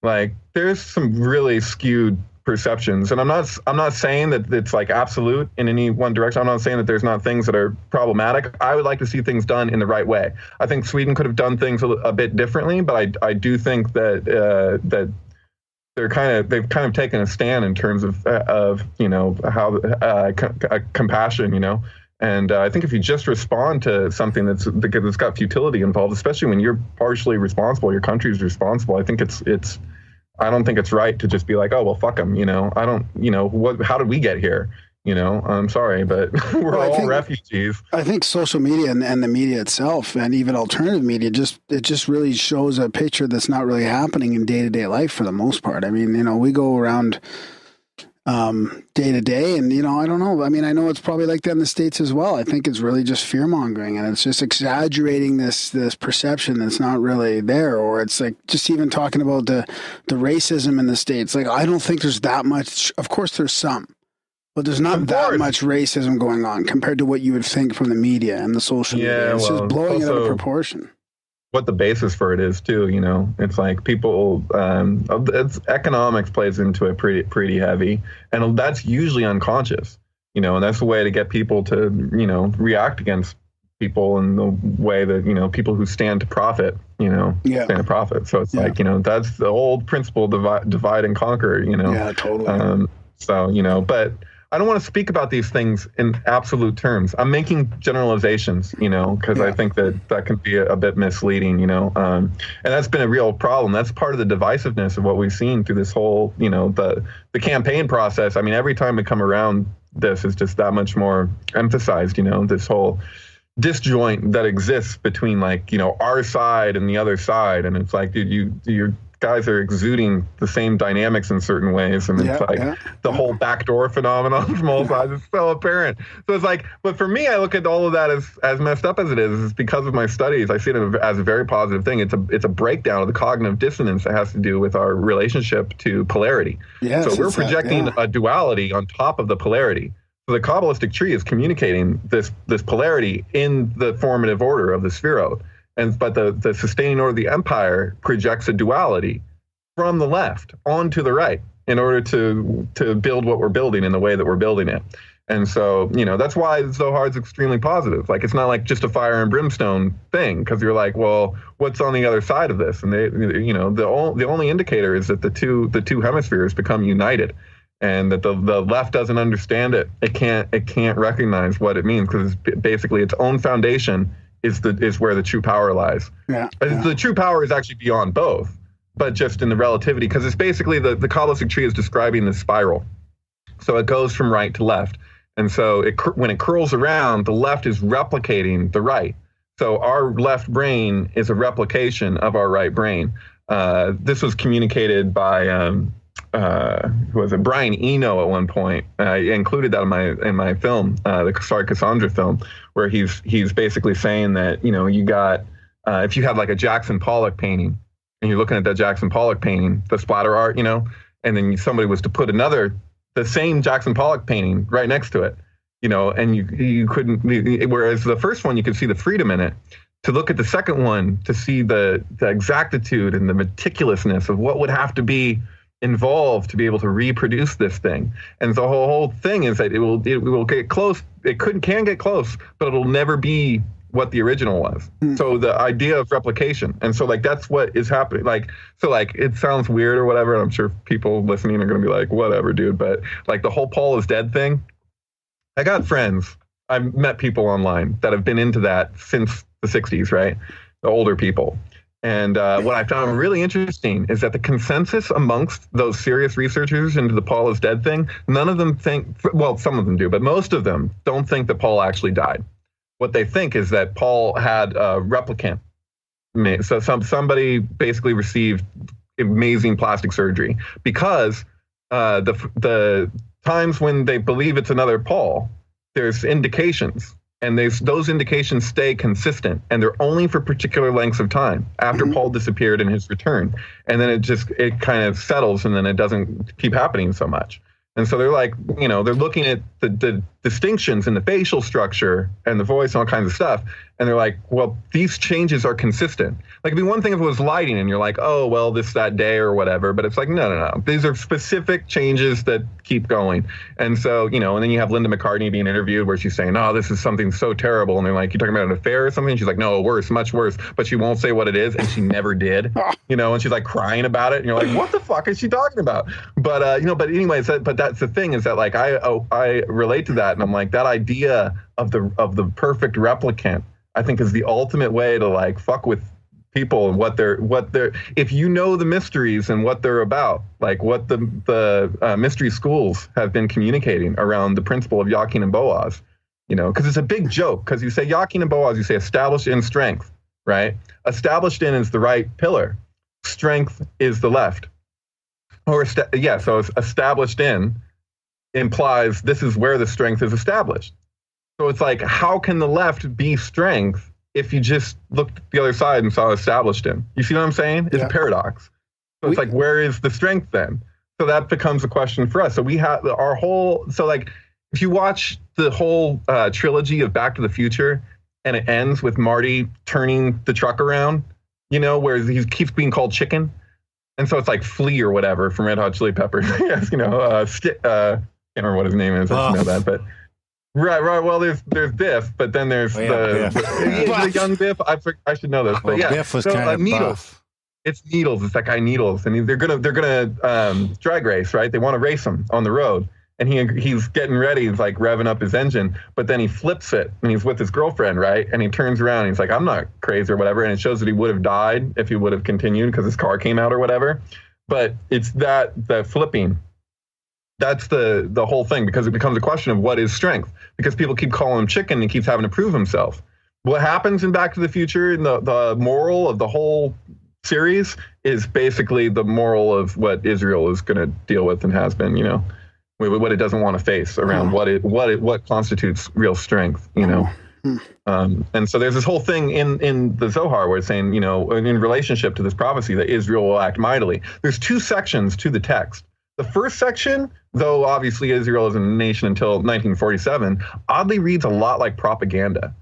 Like, there's some really skewed perceptions, and I'm not saying that it's like absolute in any one direction. I'm not saying that there's not things that are problematic. I would like to see things done in the right way. I think Sweden could have done things a bit differently, but I do think that that they've kind of taken a stand in terms of how compassion, and I think if you just respond to something that's got futility involved, especially when you're partially responsible, your country's responsible, I think I don't think it's right to just be like, oh, well, fuck them, I don't, how did we get here? I'm sorry, but we're all refugees. I think social media and the media itself, and even alternative media, it just really shows a picture that's not really happening in day-to-day life for the most part. I mean, we go around day to day, and I don't know. I mean, I know it's probably like that in the States as well. I think it's really just fear mongering, and it's just exaggerating this perception that's not really there. Or it's like just even talking about the racism in the States. Like, I don't think there's that much. Of course, there's some, but there's not that much racism going on compared to what you would think from the media and the social media. It's just blowing it out of proportion. What the basis for it is too, it's like people, economics plays into it pretty heavy, and that's usually unconscious, and that's the way to get people to, react against people in the way that, people who stand to profit, stand to profit. So it's like, that's the old principle, divide and conquer, Yeah, totally. But I don't want to speak about these things in absolute terms. I'm making generalizations, because I think that can be a bit misleading, and that's been a real problem. That's part of the divisiveness of what we've seen through this whole, the campaign process. I mean, every time we come around, this is just that much more emphasized, this whole disjoint that exists between like, our side and the other side. And it's like, dude, you're guys are exuding the same dynamics in certain ways, and it's the whole backdoor phenomenon from all sides is so apparent. So it's like, but for me, I look at all of that as messed up as it is because of my studies. I see it as a very positive thing. It's a breakdown of the cognitive dissonance that has to do with our relationship to polarity. Yes, so we're projecting a duality on top of the polarity. So the Kabbalistic tree is communicating this polarity in the formative order of the Sphirot. But the sustaining order of the empire projects a duality from the left onto the right in order to build what we're building in the way that we're building it. And so, that's why Zohar is extremely positive. Like, it's not like just a fire and brimstone thing, because you're like, well, what's on the other side of this? And the only indicator is that the two hemispheres become united, and that the left doesn't understand it. It can't recognize what it means, because it's basically its own foundation is where the true power lies. The true power is actually beyond both, but just in the relativity, because it's basically the Kabbalistic tree is describing the spiral. So it goes from right to left. And so when it curls around, the left is replicating the right. So our left brain is a replication of our right brain. This was communicated by who was it? Brian Eno at one point. I included that in my film, the Sorry Cassandra film, where he's basically saying that, you got if you have like a Jackson Pollock painting, and you're looking at that Jackson Pollock painting, the splatter art, and then somebody was to put the same Jackson Pollock painting right next to it, and you couldn't, whereas the first one you could see the freedom in it. To look at the second one, to see the exactitude and the meticulousness of what would have to be involved to be able to reproduce this thing. And the whole thing is that it will get close. It can get close, but it'll never be what the original was. So the idea of replication. And so like, that's what is happening. Like, so like, it sounds weird or whatever. And I'm sure people listening are going to be like, whatever, dude. But like the whole Paul is dead thing, I got friends. I've met people online that have been into that since the 60s, right? The older people. And what I found really interesting is that the consensus amongst those serious researchers into the Paul is dead thing, none of them think, well, some of them do, but most of them don't think that Paul actually died. What they think is that Paul had a replicant. So somebody basically received amazing plastic surgery, because the times when they believe it's another Paul, there's indications. And those indications stay consistent, and they're only for particular lengths of time after Paul disappeared in his return. And then it kind of settles, and then it doesn't keep happening so much. And so they're like, you know, they're looking at the distinctions in the facial structure and the voice and all kinds of stuff. And they're like, well, these changes are consistent. Like, it'd be one thing if it was lighting and you're like, oh, well, that day or whatever. But it's like, no. These are specific changes that keep going. And so, you know, and then you have Linda McCartney being interviewed where she's saying, oh, this is something so terrible. And they're like, you're talking about an affair or something? And she's like, no, worse, much worse. But she won't say what it is. And she never did, you know, and she's like crying about it. And you're like, what the fuck is she talking about? But, you know, but anyways, but that's the thing is that like, I relate to that. And I'm like, that idea of the perfect replicant, I think is the ultimate way to like fuck with people and what they're if you know the mysteries and what they're about, like what the mystery schools have been communicating around the principle of Jachin and Boaz, you know, because it's a big joke, because you say Jachin and Boaz, you say established in strength, right? Established in is the right pillar, strength is the left, or so established in implies this is where the strength is established. So it's like, how can the left be strength if you just looked at the other side and saw established in? You see what I'm saying? It's a paradox. So it's like, where is the strength then? So that becomes a question for us. So we have our whole, so like, if you watch the whole trilogy of Back to the Future and it ends with Marty turning the truck around, you know, where he keeps being called chicken. And so it's like Flea or whatever from Red Hot Chili Peppers. Yes, you know, can't remember what his name is. I should know that, but right. Well, there's Biff, but then there's the young Biff. I should know this, but yeah. Biff was kind of Needles. buff. It's Needles. It's that guy Needles, and they're gonna drag race, right? They want to race him on the road, and he's getting ready. He's like revving up his engine, but then he flips it, and he's with his girlfriend, right? And he turns around, and he's like, "I'm not crazy or whatever," and it shows that he would have died if he would have continued because his car came out or whatever. But it's that flipping. That's the whole thing, because it becomes a question of what is strength, because people keep calling him chicken and he keeps having to prove himself. What happens in Back to the Future, and the moral of the whole series is basically the moral of what Israel is going to deal with and has been, you know, what it doesn't want to face around what constitutes real strength, you know. And so there's this whole thing in the Zohar where it's saying, you know, in relationship to this prophecy that Israel will act mightily. There's two sections to the text. The first section, though obviously Israel isn't a nation until 1947, oddly reads a lot like propaganda,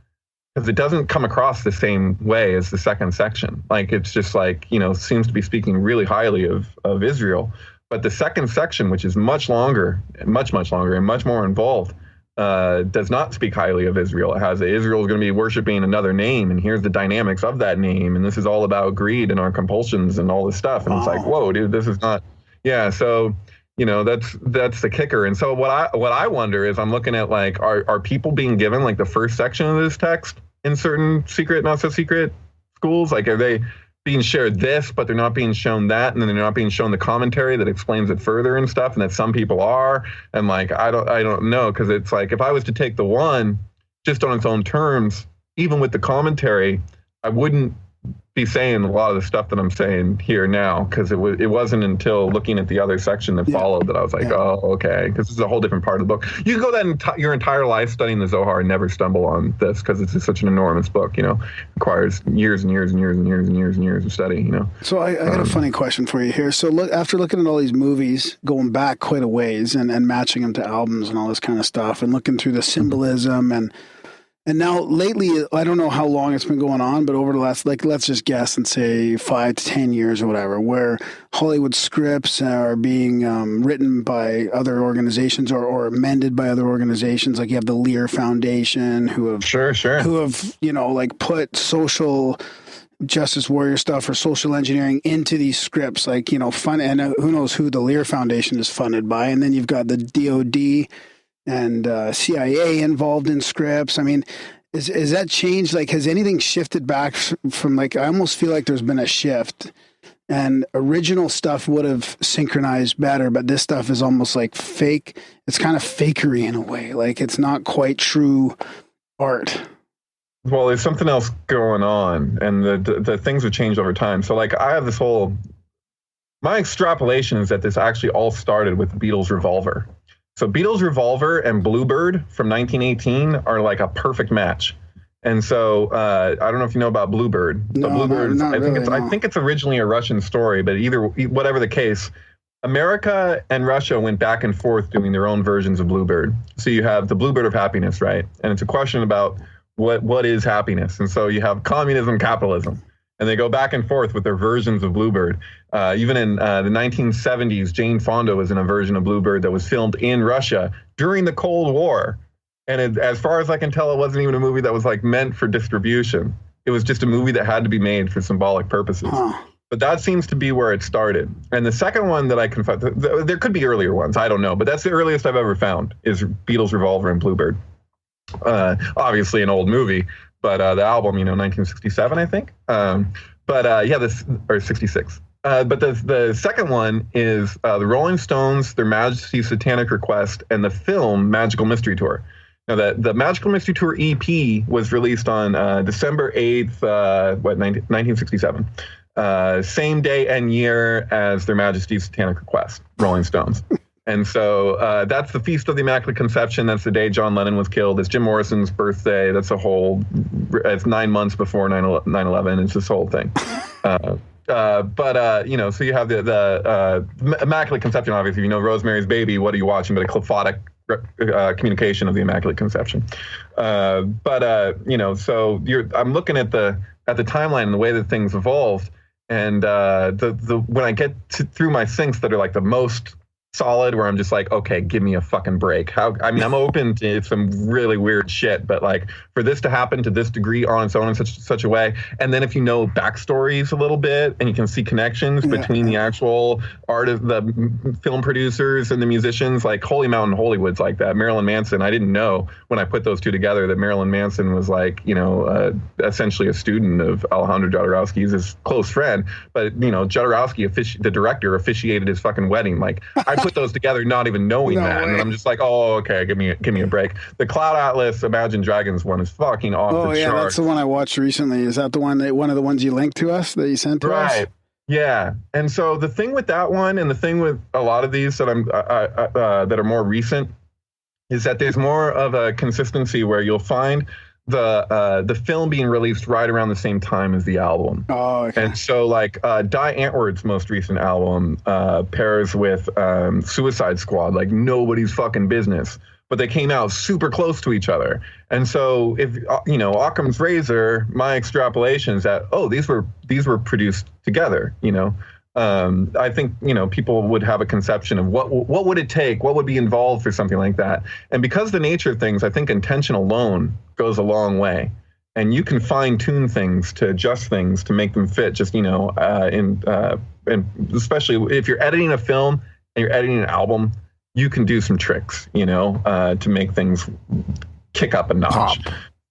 because it doesn't come across the same way as the second section. Like, it's just like, you know, seems to be speaking really highly of Israel. But the second section, which is much longer, much longer, and much more involved, does not speak highly of Israel. It has Israel is going to be worshiping another name, and here's the dynamics of that name, and this is all about greed and our compulsions and all this stuff. And it's like, whoa, dude, this is not. Yeah, so, you know, that's the kicker. And so what I wonder is, I'm looking at like, are people being given like the first section of this text in certain secret, not so secret schools? Like, are they being shared this, but they're not being shown that, and then they're not being shown the commentary that explains it further and stuff, and that some people are? And like, I don't know, because it's like, if I was to take the one just on its own terms, even with the commentary, I wouldn't be saying a lot of the stuff that I'm saying here now, because it wasn't until looking at the other section that followed that I was like, oh, okay, because this is a whole different part of the book. You can go that your entire life studying the Zohar and never stumble on this, because it's just such an enormous book, you know. It requires years and years and years and years and years and years of study, you know. So I got a funny question for you here. So after looking at all these movies, going back quite a ways and matching them to albums and all this kind of stuff, and looking through the symbolism and now lately, I don't know how long it's been going on, but over the last, like, let's just guess and say 5 to 10 years or whatever, where Hollywood scripts are being written by other organizations or amended by other organizations. Like, you have the Lear Foundation, who have who have, you know, like, put social justice warrior stuff or social engineering into these scripts, like, you know, and who knows who the Lear Foundation is funded by. And then you've got the DOD and CIA involved in scripts. I mean, is that changed? Like, has anything shifted back from, like, I almost feel like there's been a shift, and original stuff would have synchronized better, but this stuff is almost like fake. It's kind of fakery in a way. Like, it's not quite true art. Well, there's something else going on, and the things have changed over time. So, like, I have this whole, my extrapolation is that this actually all started with the Beatles' Revolver. So Beatles' Revolver and Bluebird from 1918 are like a perfect match. And so I don't know if you know about Bluebird. No, Bluebird, not I think really, I think it's originally a Russian story, but whatever the case, America and Russia went back and forth doing their own versions of Bluebird. So you have the Bluebird of happiness, right? And it's a question about what is happiness. And so you have communism, capitalism, and they go back and forth with their versions of Bluebird. Even in the 1970s, Jane Fonda was in a version of Bluebird that was filmed in Russia during the Cold War. And as far as I can tell, it wasn't even a movie that was like meant for distribution. It was just a movie that had to be made for symbolic purposes. Huh. But that seems to be where it started. And the second one that I can find, there could be earlier ones, I don't know, but that's the earliest I've ever found is Beatles' Revolver and Bluebird. Obviously an old movie, but the album, 1967, I think. Or 66. But the second one is the Rolling Stones, Their Majesty's Satanic Request, and the film Magical Mystery Tour. Now, the Magical Mystery Tour EP was released on December 8th, 1967. Same day and year as Their Majesty's Satanic Request, Rolling Stones. And so that's the Feast of the Immaculate Conception. That's the day John Lennon was killed. It's Jim Morrison's birthday. It's 9 months before 9/11. It's this whole thing. So you have the Immaculate Conception, obviously. Rosemary's Baby, what are you watching? But a qliphothic communication of the Immaculate Conception. I'm looking at the timeline and the way that things evolved. And when I get through my syncs that are like the most solid, where I'm just like, okay, give me a fucking break. I'm open to some really weird shit, but like for this to happen to this degree on its own in such a way, and then if you know backstories a little bit and you can see connections between the actual artists, the film producers and the musicians, like Holy Mountain Hollywood's like that. Marilyn Manson, I didn't know when I put those two together that Marilyn Manson was like, essentially a student of Alejandro Jodorowsky's, his close friend, but Jodorowsky, the director, officiated his fucking wedding. Like I put those together not even knowing that. And I'm just like, oh, okay, give me a break. The Cloud Atlas Imagine Dragons one is fucking off the charts. Oh yeah, that's the one I watched recently. Is that one of the ones you linked to us that you sent to us? Right. Yeah. And so the thing with that one and the thing with a lot of these that that are more recent is that there's more of a consistency where you'll find the film being released right around the same time as the album. Oh, okay. And so like Die Antwoord's most recent album pairs with Suicide Squad, like nobody's fucking business, but they came out super close to each other. And so if Occam's razor, my extrapolation is that these were produced together. I think people would have a conception of what would it take, what would be involved for something like that. And because the nature of things, I think intention alone goes a long way. And you can fine tune things to adjust things to make them fit. Just and especially if you're editing a film and you're editing an album, you can do some tricks, to make things kick up a notch,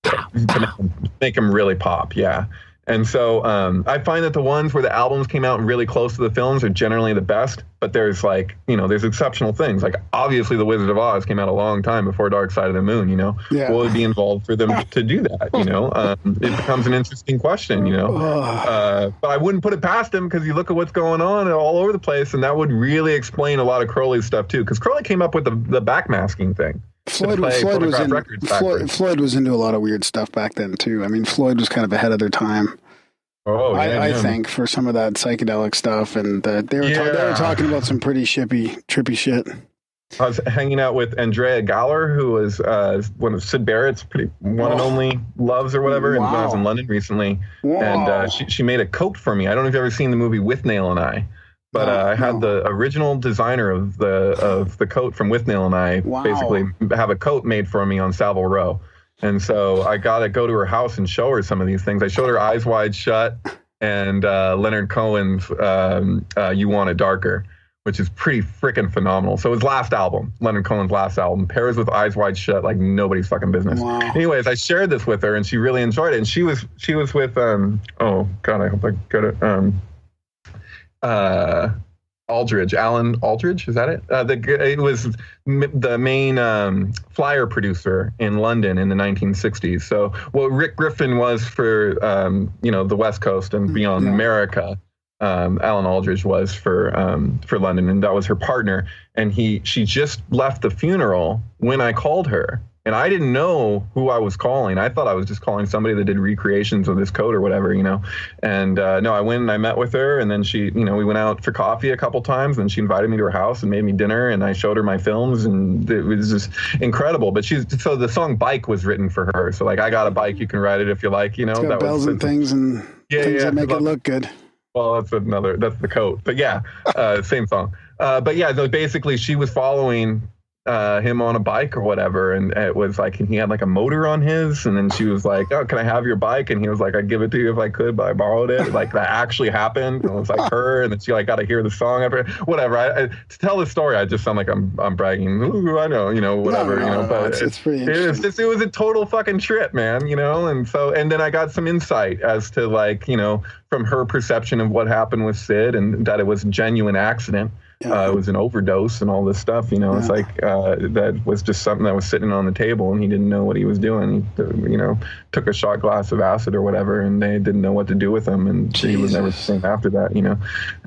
to make them really pop. Yeah. And so I find that the ones where the albums came out really close to the films are generally the best, but there's there's exceptional things. Like obviously The Wizard of Oz came out a long time before Dark Side of the Moon, What would be involved for them to do that, It becomes an interesting question, But I wouldn't put it past them because you look at what's going on all over the place, and that would really explain a lot of Crowley's stuff too, because Crowley came up with the backmasking thing. Floyd was into a lot of weird stuff back then too. I mean, Floyd was kind of ahead of their time. Oh, yeah, I think for some of that psychedelic stuff, and they were talking about some pretty trippy shit. I was hanging out with Andrea Galler, who was one of Syd Barrett's one and only loves or whatever, and when I was in London recently, and she made a coat for me. I don't know if you've ever seen the movie Withnail and I. But I had the original designer of the coat from Withnail and I basically have a coat made for me on Savile Row. And so I got to go to her house and show her some of these things. I showed her Eyes Wide Shut and Leonard Cohen's You Want It Darker, which is pretty freaking phenomenal. So his last album, Leonard Cohen's last album, pairs with Eyes Wide Shut like nobody's fucking business. Wow. Anyways, I shared this with her and she really enjoyed it. And she was with, oh God, I hope I get it. Alan Aldridge, is that it? It was the main flyer producer in London in the 1960s. So what Rick Griffin was for the West Coast and beyond America, Alan Aldridge was for London, and that was her partner. And she just left the funeral when I called her, And I didn't know who I was calling. I thought I was just calling somebody that did recreations of this code or whatever, you know. And no, I went and I met with her, and then she, you know, we went out for coffee a couple times, and she invited me to her house and made me dinner, and I showed her my films, and it was just incredible. But so the song Bike was written for her. So like, I got a bike, you can ride it if you like, you know. It's got bells and things and things that make it look good. Well, that's the coat. But yeah, same song. But yeah, so basically she was following him on a bike or whatever, and it was like he had like a motor on his, and then she was like, oh, can I have your bike? And he was like, I'd give it to you if I could, but I borrowed it. Like that actually happened, and it was like her, and then she like got to hear the song after whatever. To tell the story, I just sound like I'm bragging. Ooh, I know, you know, whatever, you know. But it's pretty interesting. It was a total fucking trip, man, you know. And then I got some insight as to like, you know, from her perception of what happened with Sid, and that it was a genuine accident. It was an overdose and all this stuff, you know. It's like that was just something that was sitting on the table, and he didn't know what he was doing. He, you know, took a shot glass of acid or whatever, and they didn't know what to do with him, and he was never the same after that, you know.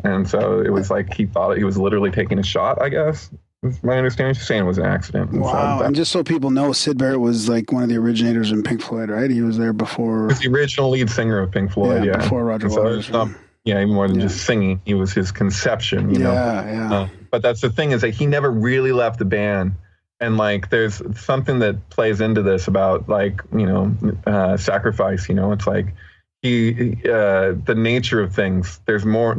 And so it was like he thought he was literally taking a shot, I guess. That's my understanding. She's saying it was an accident. Wow. And just so people know, Syd Barrett was like one of the originators in Pink Floyd, right? He was there before. He was the original lead singer of Pink Floyd, yeah. Before Roger Waters. Yeah, even more than just singing. He was his conception, you know. But that's the thing, is that he never really left the band. And like, there's something that plays into this about like, you know, sacrifice, you know. It's like the nature of things. Well,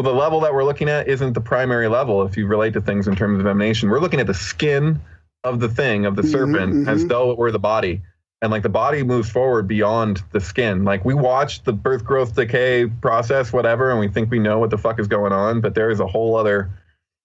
the level that we're looking at isn't the primary level if you relate to things in terms of emanation. We're looking at the skin of the thing, of the serpent, as though it were the body. And like the body moves forward beyond the skin. Like we watch the birth, growth, decay process, whatever, and we think we know what the fuck is going on, but there is a whole other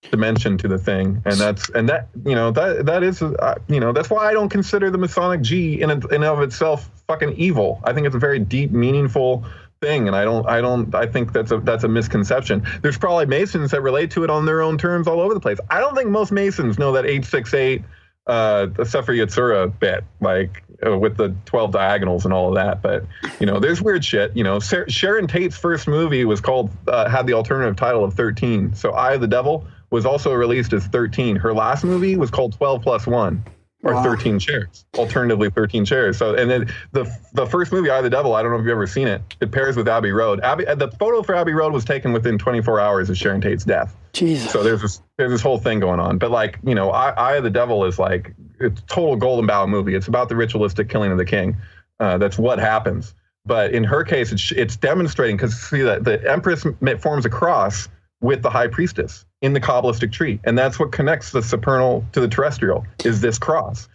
dimension to the thing. And that you know, that is you know, that's why I don't consider the Masonic G in and of itself fucking evil. I think it's a very deep, meaningful thing, and I think that's a misconception. There's probably Masons that relate to it on their own terms all over the place. I don't think most Masons know that 868 the Sefer Yetzirah bit, like with the 12 diagonals and all of that. But you know, there's weird shit. You know, Sharon Tate's first movie was called had the alternative title of 13. So Eye of the Devil was also released as 13. Her last movie was called 12 plus 1. Or 13 chairs, alternatively 13 chairs. So, and then the first movie, Eye of the Devil, I don't know if you've ever seen it. It pairs with Abbey Road. The photo for Abbey Road was taken within 24 hours of Sharon Tate's death. Jesus. So there's this whole thing going on. But like, you know, Eye of the Devil is like, it's a total Golden Bough movie. It's about the ritualistic killing of the king. That's what happens. But in her case, it's demonstrating, because see that the Empress forms a cross with the High Priestess in the Kabbalistic tree. And that's what connects the supernal to the terrestrial, is this cross.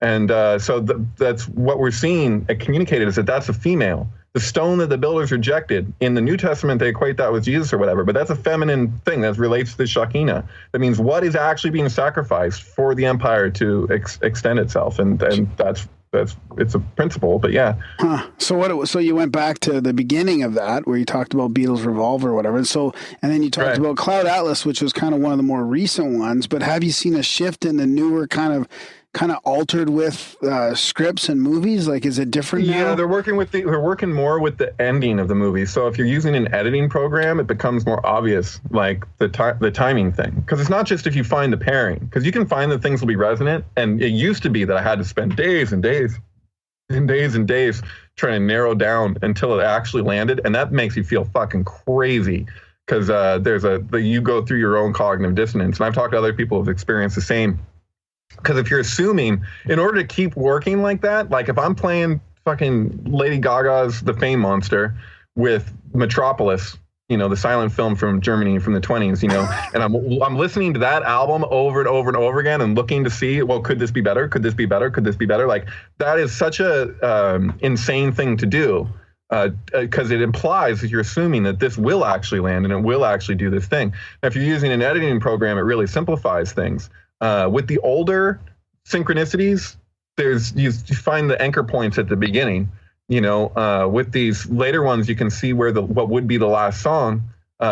And so that's what we're seeing communicated, is that that's a female. The stone that the builders rejected, in the New Testament, they equate that with Jesus or whatever, but that's a feminine thing that relates to the Shekinah. That means what is actually being sacrificed for the empire to extend itself. And that's it's a principle, but yeah. So you went back to the beginning of that, where you talked about Beatles Revolver or whatever. And then you talked about Cloud Atlas, which was kind of one of the more recent ones. But have you seen a shift in the newer kind of altered with scripts and movies? Like, is it different now? Yeah, they're working more with the ending of the movie. So if you're using an editing program, it becomes more obvious, like the timing thing. Because it's not just if you find the pairing, because you can find that things will be resonant. And it used to be that I had to spend days and days and days and days trying to narrow down until it actually landed. And that makes you feel fucking crazy. Because you go through your own cognitive dissonance. And I've talked to other people who've experienced the same. Because if you're assuming, in order to keep working like that, like if I'm playing fucking Lady Gaga's The Fame Monster with Metropolis, you know, the silent film from Germany from the 20s, you know, and I'm listening to that album over and over and over again and looking to see, well, could this be better? Could this be better? Could this be better? Like, that is such a insane thing to do, because it implies that you're assuming that this will actually land and it will actually do this thing. Now, if you're using an editing program, it really simplifies things. With the older synchronicities, you find the anchor points at the beginning. You know, with these later ones, you can see where what would be the last song,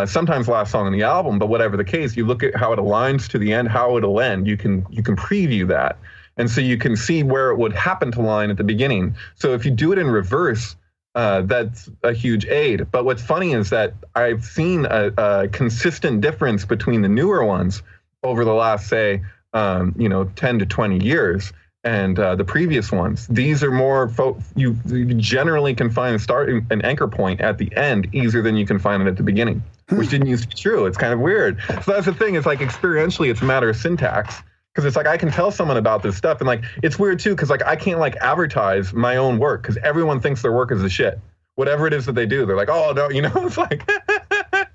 sometimes last song on the album, but whatever the case, you look at how it aligns to the end, how it'll end. You can preview that, and so you can see where it would happen to line at the beginning. So if you do it in reverse, that's a huge aid. But what's funny is that I've seen a consistent difference between the newer ones over the last, say, you know, 10 to 20 years. And the previous ones, these are more, you generally can find a start, an anchor point at the end easier than you can find it at the beginning, which didn't used to be true. It's kind of weird. So that's the thing. It's like experientially, it's a matter of syntax. Because it's like I can tell someone about this stuff, and like it's weird too. Because like I can't like advertise my own work because everyone thinks their work is the shit. Whatever it is that they do, they're like, oh no, you know, it's like,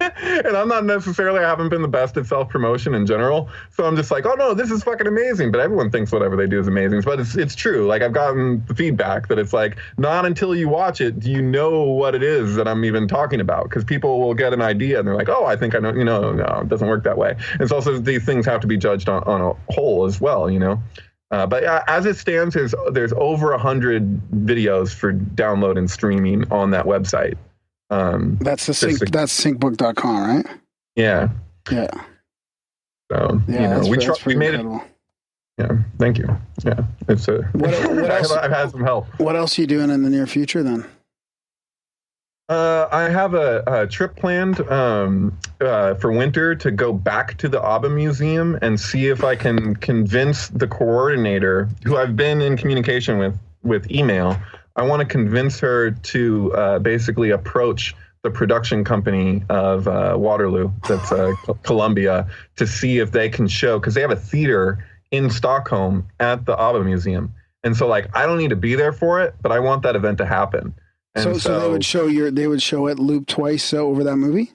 and I'm not necessarily, I haven't been the best at self-promotion in general. So I'm just like, oh no, this is fucking amazing. But everyone thinks whatever they do is amazing. But it's true. Like I've gotten the feedback that it's like, not until you watch it do you know what it is that I'm even talking about. Because people will get an idea and they're like, oh, I think I know, you know, no, it doesn't work that way. And it's also, these things have to be judged on a whole as well, you know. But as it stands, there's over 100 videos for download and streaming on that website. That's that's syncbook.com, right? Yeah. Yeah. So yeah, you know, we made incredible. it. Yeah. Thank you. Yeah. It's what else, I've had some help. What else are you doing in the near future then? I have a trip planned for winter to go back to the ABBA Museum and see if I can convince the coordinator, who I've been in communication with email. I want to convince her to basically approach the production company of Waterloo, that's Columbia, to see if they can show, because they have a theater in Stockholm at the ABBA Museum. And so like, I don't need to be there for it, but I want that event to happen. So they would show it loop twice over that movie?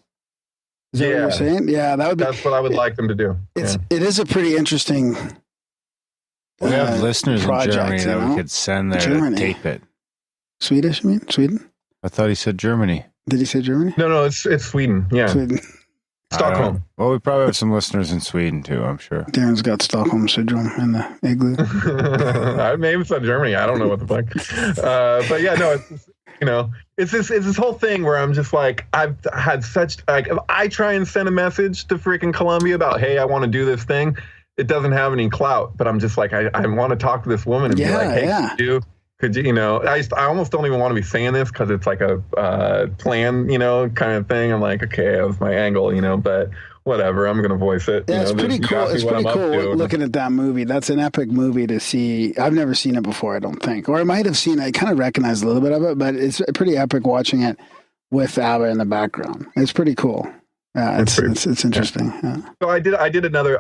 Is that what you're saying? Yeah, that would be. That's what I would like them to do. It is a pretty interesting. We have listeners in Germany that we could send there to tape it. Swedish, you mean? Sweden? I thought he said Germany. Did he say Germany? No, it's Sweden. Yeah. Sweden. Stockholm. Well, we probably have some listeners in Sweden too, I'm sure. Darren's got Stockholm syndrome in the igloo. I maybe said Germany. I don't know what the fuck. But yeah, no, it's, you know, it's this whole thing where I'm just like, I've had such, like, if I try and send a message to freaking Columbia about, hey, I want to do this thing, it doesn't have any clout, but I'm just like, I want to talk to this woman and be like, hey, could you, you know, I almost don't even want to be saying this because it's like a plan, you know, kind of thing. I'm like, okay, that was my angle, you know, but whatever, I'm going to voice it. Yeah, it's pretty cool. It's pretty cool looking at that movie. That's an epic movie to see. I've never seen it before, I don't think. Or I might have seen it. I kind of recognize a little bit of it, but it's pretty epic watching it with ABBA in the background. It's pretty cool. Yeah, it's interesting. Yeah. So I did another,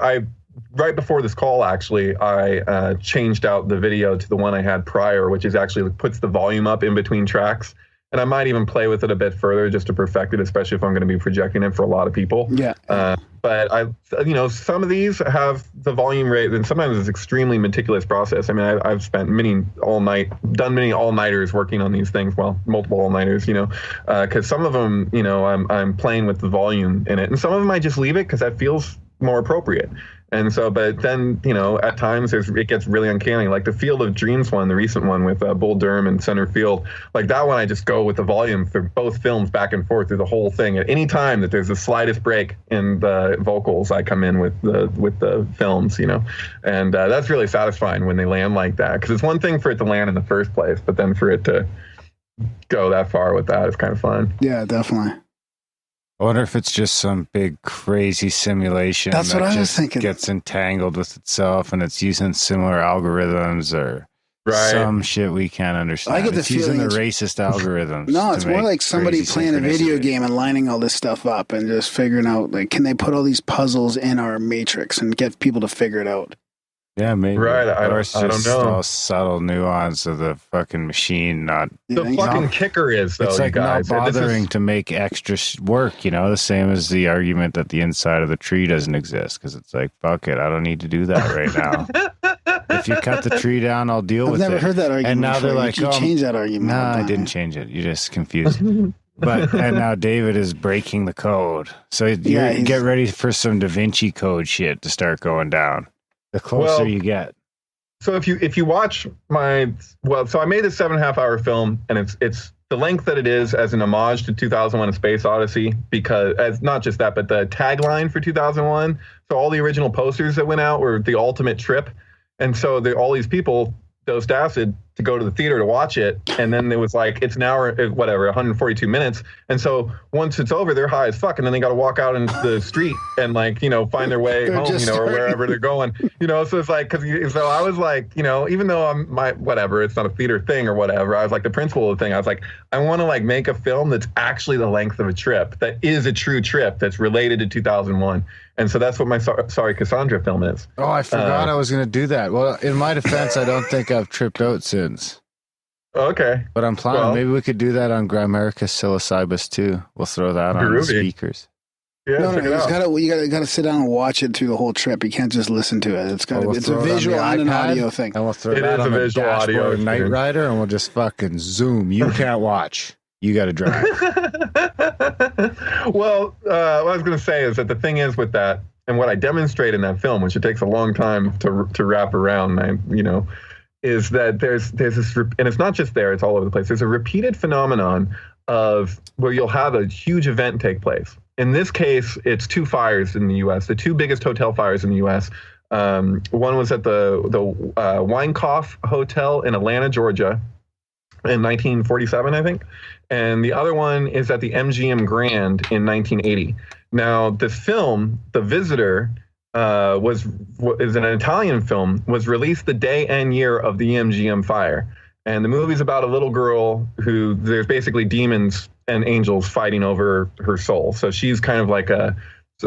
right before this call, actually, I changed out the video to the one I had prior, which is actually puts the volume up in between tracks. And I might even play with it a bit further just to perfect it, especially if I'm going to be projecting it for a lot of people. Yeah. But you know, some of these have the volume rate, and sometimes it's extremely meticulous process. I mean, I've spent done many all-nighters working on these things. Well, multiple all-nighters, you know, because some of them, you know, I'm playing with the volume in it, and some of them I just leave it because that feels more appropriate. And so, but then, you know, at times it gets really uncanny. Like the Field of Dreams one, the recent one with Bull Durham and center field, like that one, I just go with the volume for both films back and forth through the whole thing. At any time that there's the slightest break in the vocals, I come in with the films, you know, and that's really satisfying when they land like that. Because it's one thing for it to land in the first place, but then for it to go that far with that is kind of fun. Yeah, definitely. I wonder if it's just some big crazy simulation that what I was thinking. Gets entangled with itself and it's using similar algorithms or some shit we can't understand. I get the feeling using the racist algorithms. No, it's more like somebody playing a video game and lining all this stuff up and just figuring out, like, can they put all these puzzles in our matrix and get people to figure it out? Yeah, maybe. Right, I don't know. All subtle nuance of the fucking machine not... The fucking kicker is, though, it's like you guys, not bothering to make extra work, you know? The same as the argument that the inside of the tree doesn't exist, because it's like, fuck it, I don't need to do that right now. If you cut the tree down, I'll deal with it. I've never heard that argument and now before. They're like, you change that argument. No, I didn't change it. You just confused me. And now David is breaking the code. So you get ready for some Da Vinci Code shit to start going down. The closer you get. So if you watch so I made this 7.5 hour film, and it's the length that it is as an homage to 2001: A Space Odyssey, because as not just that, but the tagline for 2001. So all the original posters that went out were the ultimate trip, and so all these people dosed acid to go to the theater to watch it. And then it was like, it's an hour, whatever, 142 minutes. And so once it's over, they're high as fuck. And then they got to walk out into the street and like, you know, find their way home, you know, or wherever they're going, you know? So it's like, so I was like, you know, even though whatever, it's not a theater thing or whatever, I was like the principal of the thing. I was like, I want to like make a film that's actually the length of a trip, that is a true trip, that's related to 2001. And so that's what my Sorry Cassandra film is. Oh, I forgot I was going to do that. Well, in my defense, I don't think I've tripped out since. Okay. But I'm planning. Well, maybe we could do that on Grimerica Psilocybus too. We'll throw that on the speakers. Yeah, you gotta sit down and watch it through the whole trip. You can't just listen to it. It's it's a visual and an audio thing. And we'll throw that on the dashboard Night Rider, and we'll just fucking zoom. You can't watch. You got to drive. Well, what I was going to say is that the thing is with that, and what I demonstrate in that film, which it takes a long time to wrap around, you know, is that there's this, and it's not just there, it's all over the place. There's a repeated phenomenon of where you'll have a huge event take place. In this case, it's two fires in the U.S., the two biggest hotel fires in the U.S. One was at the Weinkauf Hotel in Atlanta, Georgia, in 1947, I think. And the other one is at the MGM Grand in 1980. Now, the film, The Visitor, is an Italian film, was released the day and year of the MGM fire. And the movie's about a little girl who there's basically demons and angels fighting over her soul. So she's kind of like a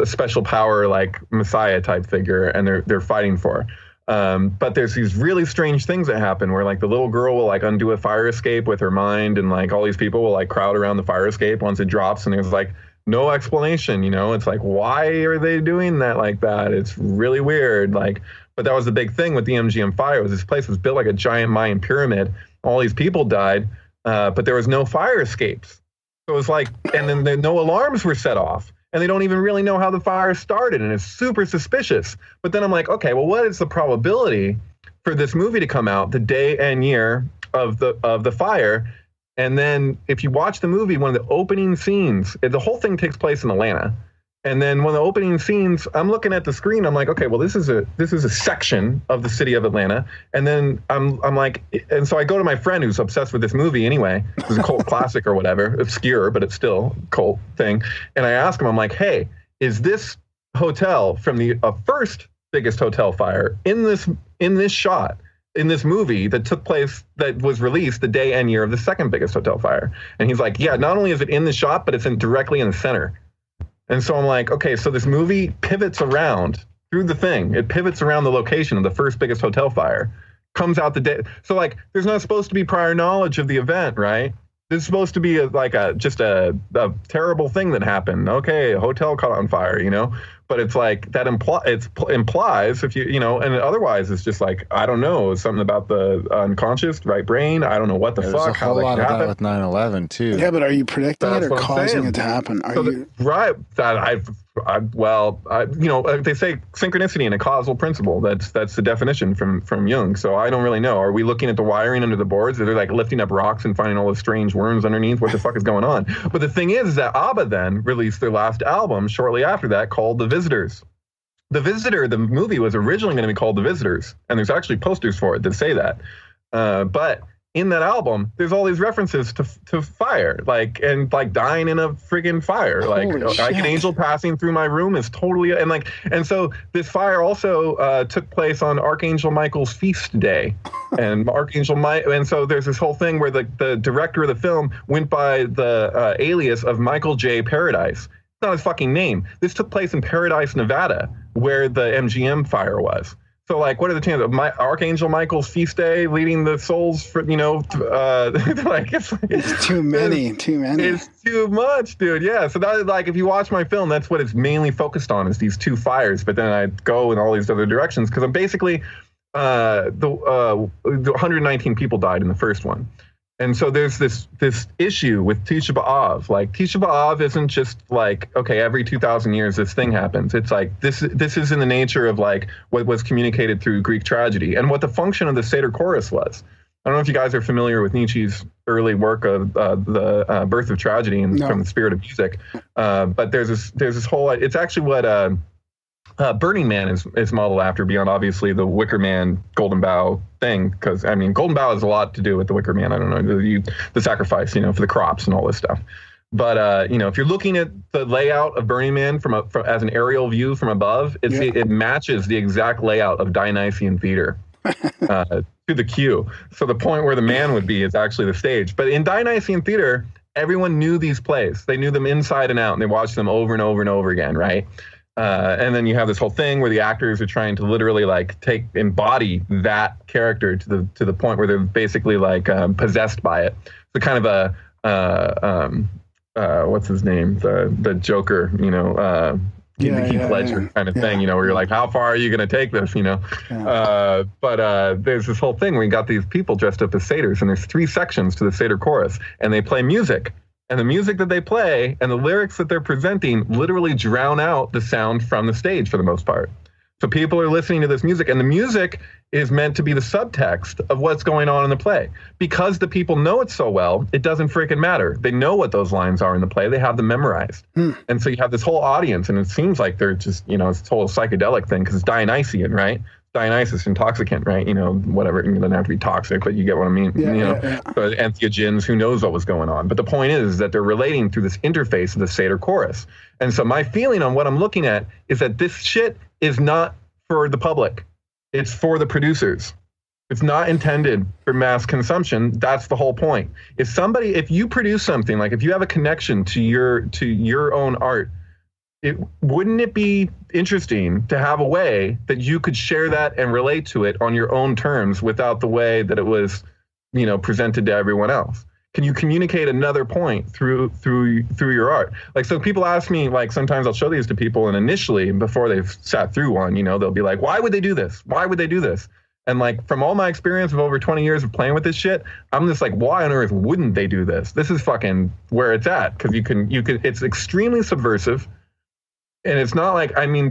special power, like Messiah type figure, and they're fighting for her. But there's these really strange things that happen where like the little girl will like undo a fire escape with her mind, and like all these people will like crowd around the fire escape once it drops, and there's like no explanation, you know? It's like, why are they doing that like that? It's really weird. Like, but that was the big thing with the MGM fire, was this place was built like a giant Mayan pyramid. All these people died, but there was no fire escapes. So it was like, and then no alarms were set off. And they don't even really know how the fire started, and it's super suspicious. But then I'm like, okay, well, what is the probability for this movie to come out the day and year of the fire? And then if you watch the movie, one of the opening scenes, the whole thing takes place in Atlanta. And then one of the opening scenes, I'm looking at the screen, I'm like, okay, well, this is a section of the city of Atlanta. And then I'm like, and so I go to my friend who's obsessed with this movie anyway. It's a cult classic or whatever, obscure, but it's still a cult thing. And I ask him, I'm like, hey, is this hotel from the first biggest hotel fire in this shot, in this movie that took place, that was released the day and year of the second biggest hotel fire? And he's like, yeah, not only is it in the shot, but it's directly in the center. And so I'm like, okay, so this movie pivots around through the thing. It pivots around the location of the first biggest hotel fire, comes out the day. So like, there's not supposed to be prior knowledge of the event, right? This is supposed to be just a terrible thing that happened. Okay, a hotel caught on fire, you know? But it's like that implies if you know, and otherwise it's just like, I don't know, something about the unconscious right brain. I don't know what the fuck. There's a whole lot of that with 9/11 too. Yeah, but are you predicting it or causing it to happen? Right. You know, they say synchronicity and a causal principle. That's the definition from Jung. So I don't really know. Are we looking at the wiring under the boards? Are they like lifting up rocks and finding all those strange worms underneath? What the fuck is going on? But the thing is that ABBA then released their last album shortly after that called The Visitors. The Visitor, the movie, was originally going to be called The Visitors, and there's actually posters for it that say that. But in that album, there's all these references to fire, like dying in a friggin' fire, like an angel passing through my room is totally, and so this fire also took place on Archangel Michael's feast day, and and so there's this whole thing where the director of the film went by the alias of Michael J. Paradise. Not his fucking name. This took place in Paradise, Nevada, where the MGM fire was. So, like, what are the chances of Archangel Michael's feast day leading the souls for, you know, it's too many. It's too much, dude. Yeah. So that is like, if you watch my film, that's what it's mainly focused on, is these two fires. But then I go in all these other directions because I'm basically the 119 people died in the first one. And so there's this issue with Tisha B'Av. Like, Tisha B'Av isn't just like, okay, every 2,000 years this thing happens. It's like this is in the nature of like what was communicated through Greek tragedy and what the function of the Seder chorus was. I don't know if you guys are familiar with Nietzsche's early work of the birth of tragedy and from the spirit of music. But there's this whole. It's actually what Burning Man is modeled after, beyond obviously the Wicker Man, Golden Bough thing, because I mean, Golden Bough has a lot to do with the Wicker Man. I don't know, the sacrifice, for the crops and all this stuff. But if you're looking at the layout of Burning Man from as an aerial view from above, it matches the exact layout of Dionysian theater to the cue. So the point where the man would be is actually the stage. But in Dionysian theater, everyone knew these plays. They knew them inside and out, and they watched them over and over and over again, right? And then you have this whole thing where the actors are trying to literally embody that character to the point where they're basically possessed by it. So kind of what's his name? The Joker, the Heath Ledger kind of thing, where you're like, how far are you going to take this, But there's this whole thing where you got these people dressed up as satyrs, and there's 3 sections to the satyr chorus, and they play music. And the music that they play and the lyrics that they're presenting literally drown out the sound from the stage for the most part. So people are listening to this music, and the music is meant to be the subtext of what's going on in the play. Because the people know it so well, it doesn't freaking matter. They know what those lines are in the play. They have them memorized. And so you have this whole audience, and it seems like they're just, it's a total psychedelic thing because it's Dionysian, right? Dionysus, intoxicant, right? Whatever. It doesn't have to be toxic, but you get what I mean. So entheogens, who knows what was going on. But the point is that they're relating through this interface of the satyr chorus. And so my feeling on what I'm looking at is that this shit is not for the public. It's for the producers. It's not intended for mass consumption. That's the whole point. If you produce something, like if you have a connection to your own art, wouldn't it be interesting to have a way that you could share that and relate to it on your own terms without the way that it was, presented to everyone else? Can you communicate another point through your art? So people ask me, sometimes I'll show these to people, and initially, before they've sat through one, they'll be like, why would they do this? Why would they do this? And from all my experience of over 20 years of playing with this shit, I'm just like, why on earth wouldn't they do this? This is fucking where it's at, because it's extremely subversive. And it's not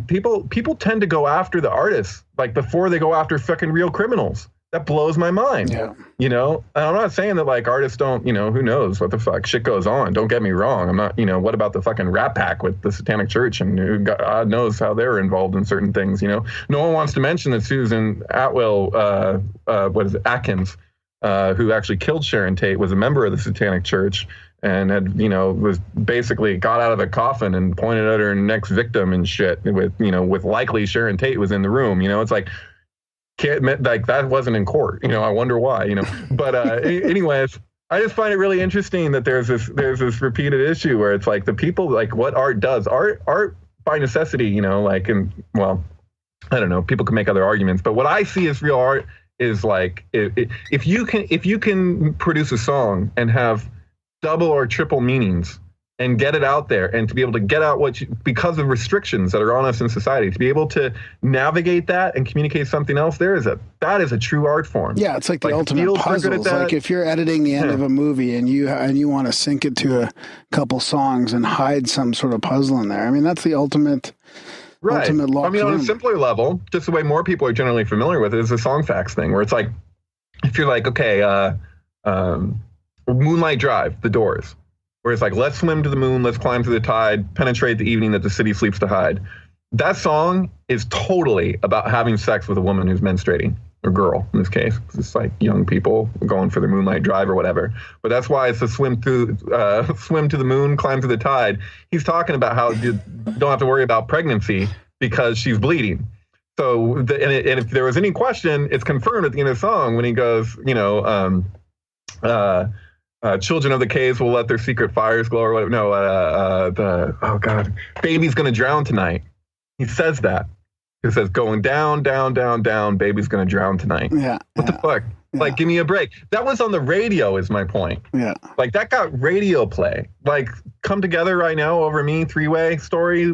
people tend to go after the artists before they go after fucking real criminals. That blows my mind. Yeah. And I'm not saying that artists don't, who knows what the fuck shit goes on. Don't get me wrong. I'm not, what about the fucking Rat Pack with the Satanic Church, and God knows how they're involved in certain things. No one wants to mention that Susan Atkins, who actually killed Sharon Tate, was a member of the Satanic Church, and had, was basically got out of the coffin and pointed at her next victim and shit with likely Sharon Tate was in the room. It's can't admit that wasn't in court. I wonder why, but anyways, I just find it really interesting that there's this repeated issue where it's the people, what art does, art by necessity, and well, I don't know, people can make other arguments, but what I see as real art is if you can produce a song and have double or triple meanings and get it out there, and to be able to get out because of restrictions that are on us in society, to be able to navigate that and communicate something else, that is a true art form. Yeah, it's the ultimate puzzles. If you're editing the end of a movie and you want to sync it to a couple songs and hide some sort of puzzle in there, that's the ultimate. Right. Ultimate on a simpler level, just the way more people are generally familiar with it, is the song facts thing, where it's if you're okay, Moonlight Drive, The Doors, where it's let's swim to the moon, let's climb through the tide, penetrate the evening that the city sleeps to hide. That song is totally about having sex with a woman who's menstruating, or girl in this case. It's young people going for their moonlight drive or whatever. But that's why it's a swim to the moon, climb through the tide. He's talking about how you don't have to worry about pregnancy because she's bleeding. So, and if there was any question, it's confirmed at the end of the song when he goes, children of the caves will let their secret fires glow, or whatever. No, baby's gonna drown tonight. He says that. He says, going down, down, down, down, baby's gonna drown tonight. Yeah. What the fuck? Yeah. Give me a break. That was on the radio, is my point. Yeah. That got radio play. Come Together Right Now Over Me, 3-way story.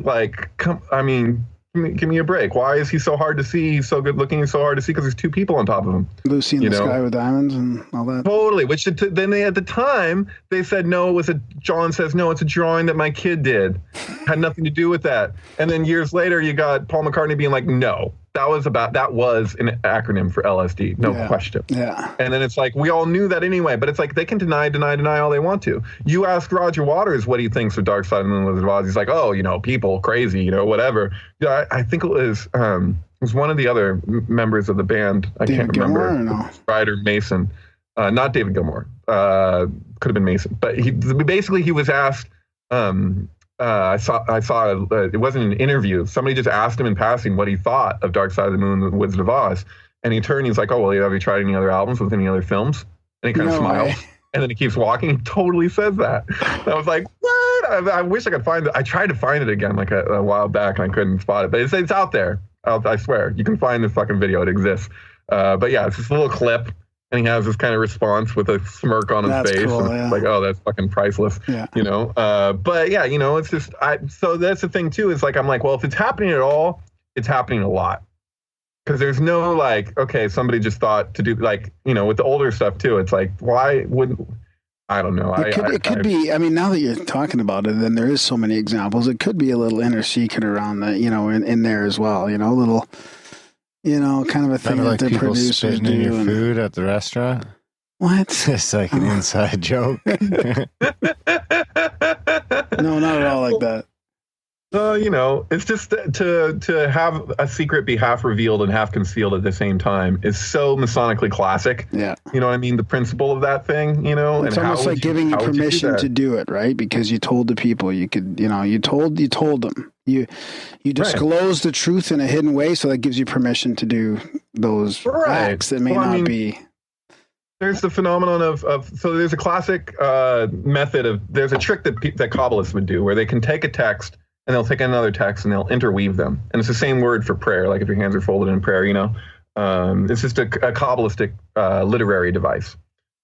Give me a break. Why is he so hard to see? He's so good looking. He's so hard to see because there's 2 people on top of him. Lucy in the Sky with Diamonds and all that. Totally. Which then at the time they said no. John says no. It's a drawing that my kid did. Had nothing to do with that. And then years later, you got Paul McCartney being like, no, that was an acronym for LSD, no question. Yeah. And then it's like, we all knew that anyway, but it's like, they can deny all they want to. You ask Roger Waters what he thinks of Dark Side of the Moon, Wizard of Oz. He's like, oh, people crazy, whatever. Yeah, I think it was one of the other members of the band. I can't remember. Gilmour, or no? Ryder Mason, not David Gilmour. Could have been Mason, but he was asked. I saw it wasn't an interview. Somebody just asked him in passing what he thought of Dark Side of the Moon, The Wizard of Oz, and he turned. He's like, "Oh, well, have you tried any other albums with any other films?" And he kind of smiles, and then he keeps walking. He totally says that. And I was like, "What?" I wish I could find it. I tried to find it again like a while back, and I couldn't spot it. But it's out there. I swear, you can find this fucking video. It exists. But yeah, it's this little clip. And he has this kind of response with a smirk on his face. Cool, and it's like, oh, that's fucking priceless. Yeah. But yeah, it's just, so that's the thing too, is like, I'm like, well, if it's happening at all, it's happening a lot. Because there's no like, okay, somebody just thought to do like, with the older stuff too, it's like, why wouldn't, I don't know. It could be, I mean, now that you're talking about it, then there is so many examples. It could be a little inner secret around that, in there as well, a little... kind of a thing that the producers spitting in your food at the restaurant. What? It's like an inside joke. No, not at all like that. It's just to have a secret be half revealed and half concealed at the same time is so Masonically classic. Yeah. You know what I mean? The principle of that thing, It's almost like giving you permission to do it, right? Because you told the people you could, you told them. You disclose the truth in a hidden way, so that gives you permission to do those acts that may not be. There's the phenomenon of so there's a classic method of, there's a trick that Kabbalists would do where they can take a text and they'll take another text and they'll interweave them. And it's the same word for prayer, like if your hands are folded in prayer, it's just a Kabbalistic literary device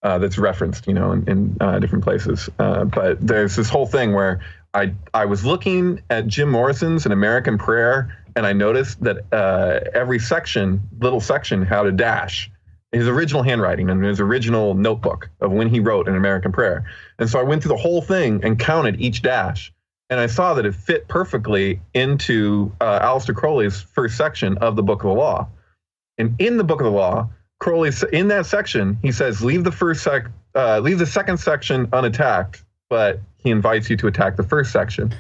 that's referenced, in different places. But there's this whole thing where I was looking at Jim Morrison's An American Prayer, and I noticed that every little section had a dash. His original handwriting and his original notebook of when he wrote An American Prayer. And so I went through the whole thing and counted each dash. And I saw that it fit perfectly into Aleister Crowley's first section of the Book of the Law. And in the Book of the Law, Crowley, in that section, he says, leave the second section unattacked, but he invites you to attack the first section.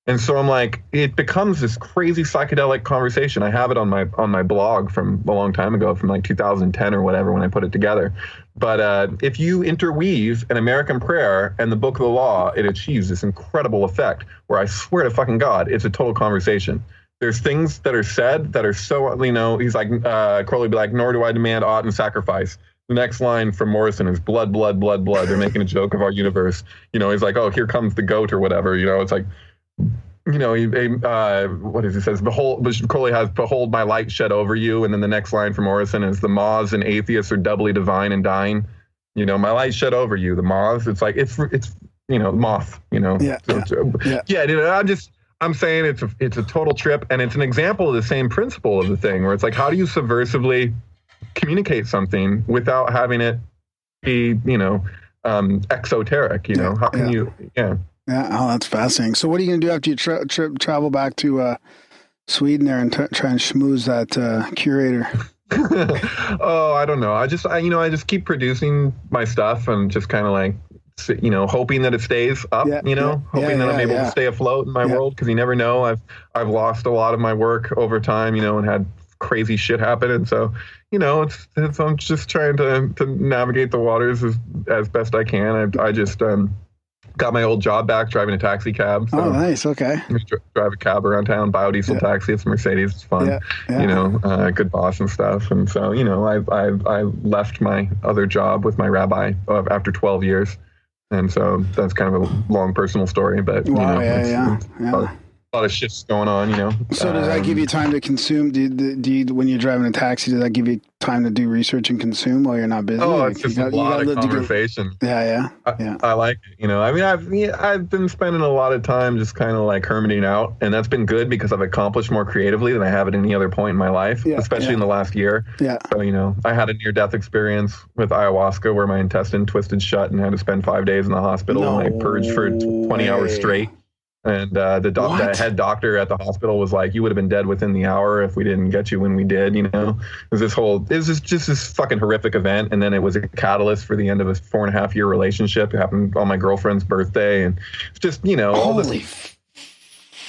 And so I'm like, it becomes this crazy psychedelic conversation. I have it on my blog from a long time ago, from like 2010 or whatever, when I put it together. But if you interweave An American Prayer and the Book of the Law, it achieves this incredible effect where I swear to fucking God, it's a total conversation. There's things that are said that are so, he's like, Crowley would be like, nor do I demand aught in sacrifice. The next line from Morrison is blood, blood, blood, blood. They're making a joke of our universe. He's like, oh, here comes the goat or whatever. It's like, what is he says? Behold, Crowley has, behold my light shed over you. And then the next line from Morrison is, the moths and atheists are doubly divine and dying. My light shed over you. The moths, it's like, it's moth, I'm saying it's a total trip. And it's an example of the same principle of the thing where it's like, how do you subversively communicate something without having it be, exoteric, how can you, Yeah, that's fascinating. So what are you going to do after you travel back to Sweden there and try and schmooze that curator? Oh, I don't know. I just keep producing my stuff and just kind of like, hoping that it stays up, hoping that I'm able to stay afloat in my world, because you never know. I've lost a lot of my work over time, and had crazy shit happen. And so, I'm just trying to navigate the waters as best I can. I just got my old job back driving a taxi cab. So oh, nice. Okay. Drive a cab around town, biodiesel taxi. It's a Mercedes. It's fun. Good boss and stuff. And so, I left my other job with my rabbi after 12 years. And so that's kind of a long personal story, but a lot of shifts going on, So does that give you time to consume? Do you, when you're driving a taxi, does that give you time to do research and consume while you're not busy? Oh, it's just a lot of conversation. Yeah. I like it. I've been spending a lot of time just kind of like hermiting out, and that's been good because I've accomplished more creatively than I have at any other point in my life, especially in the last year. Yeah. So, I had a near-death experience with ayahuasca where my intestine twisted shut and had to spend 5 days in the hospital, and I purged for 20 hours straight. And the head doctor at the hospital was like, "You would have been dead within the hour if we didn't get you when we did." You know, it was just this fucking horrific event, and then it was a catalyst for the end of a 4.5-year relationship. It happened on my girlfriend's birthday, and it's just, you know, all this.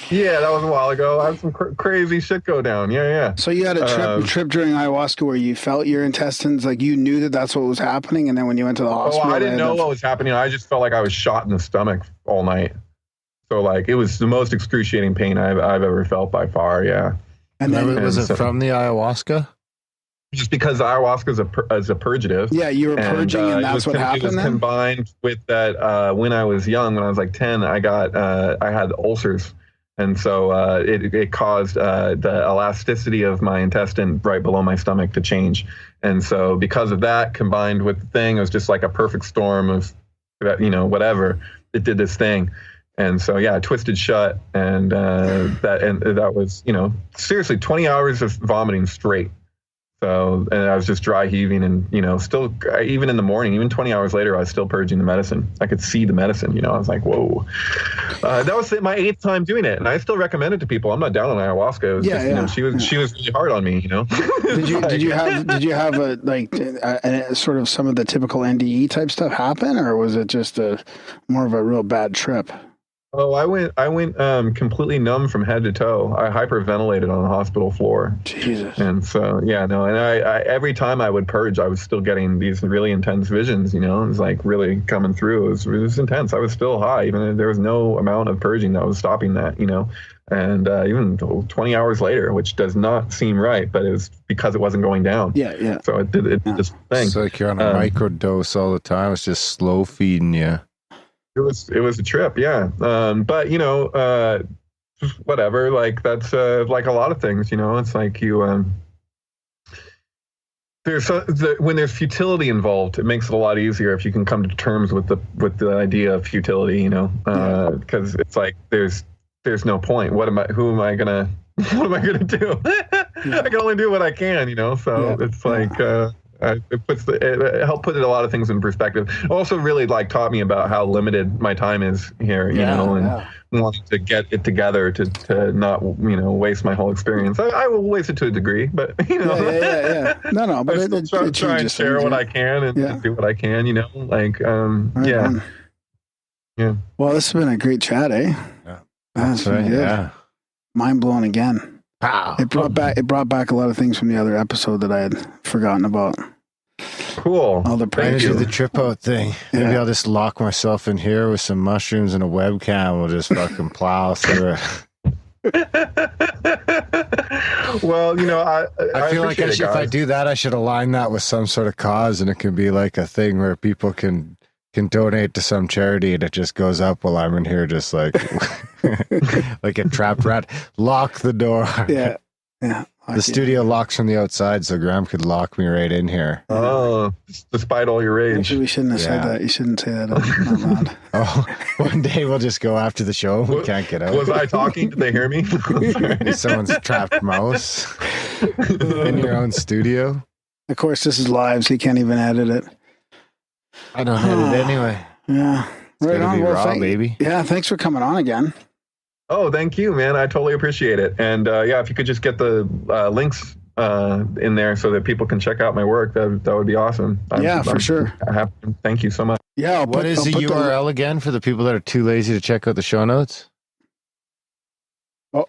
Yeah, that was a while ago. I had some crazy shit go down. Yeah. So you had a trip during ayahuasca where you felt your intestines, like you knew that that's what was happening, and then when you went to the hospital, I didn't know what was happening. I just felt like I was shot in the stomach all night. So like it was the most excruciating pain I've ever felt by far. Yeah. And then was it from the ayahuasca? Just because ayahuasca is a purgative. Yeah, you were purging, and that's what happened. It was combined with that. When I was young, when I was like 10, I had ulcers, and so it caused the elasticity of my intestine right below my stomach to change, and so because of that, combined with the thing, it was just like a perfect storm of, you know, whatever. It did this thing. And so, yeah, I twisted shut, and that was, you know, seriously 20 hours of vomiting straight. So, and I was just dry heaving, and, you know, still, even in the morning, even 20 hours later, I was still purging the medicine. I could see the medicine, you know, I was like, whoa. That was my 8th time doing it, and I still recommend it to people. I'm not down on ayahuasca. It was just, you know, she was really hard on me, you know. Did you have a sort of some of the typical NDE type stuff happen, or was it just more of a real bad trip? Oh, I went completely numb from head to toe. I hyperventilated on the hospital floor. Jesus. And so, yeah, no, and I every time I would purge, I was still getting these really intense visions, you know. It was like really coming through. It was intense. I was still high, even if there was no amount of purging that was stopping that, you know. And even 20 hours later, which does not seem right, but it was because it wasn't going down. Yeah. So it did this thing. It's like you're on a microdose all the time. It's just slow feeding you. It was a trip, yeah. But you know, whatever. Like that's like a lot of things. You know, it's like you. When there's futility involved, it makes it a lot easier if you can come to terms with the idea of futility. You know, because it's like there's no point. What am I gonna do? I can only do what I can. You know, so it's like. It helped put a lot of things in perspective. Also really like taught me about how limited my time is here, you know, and wanting to get it together to not, you know, waste my whole experience. I will waste it to a degree, but you know, No, but I still try and share what I can and do what I can, you know, like, yeah. Well, this has been a great chat, eh? Yeah. That's right. Yeah. Mind blown again. Wow. It brought back a lot of things from the other episode that I had forgotten about. Cool. All the I do the trip out thing. Maybe I'll just lock myself in here with some mushrooms and a webcam. We'll just fucking plow through it. Well, you know, I feel like if I do that, I should align that with some sort of cause, and it can be like a thing where people can donate to some charity, and it just goes up while I'm in here, just like like a trapped rat. Lock the door. Yeah. The studio locks from the outside, so Graham could lock me right in here. Oh, despite all your rage. Actually, we shouldn't have said that. You shouldn't say that out loud. Oh, one day we'll just go after the show. We can't get out. Was I talking? Did they hear me? Someone's trapped mouse in your own studio. Of course, this is live, so you can't even edit it. I don't edit anyway. Yeah. It's right on. raw, baby. Yeah, thanks for coming on again. Oh, thank you, man. I totally appreciate it. And if you could just get the links in there so that people can check out my work, that would be awesome. For sure. Thank you so much. Yeah. What is the URL again for the people that are too lazy to check out the show notes? Oh,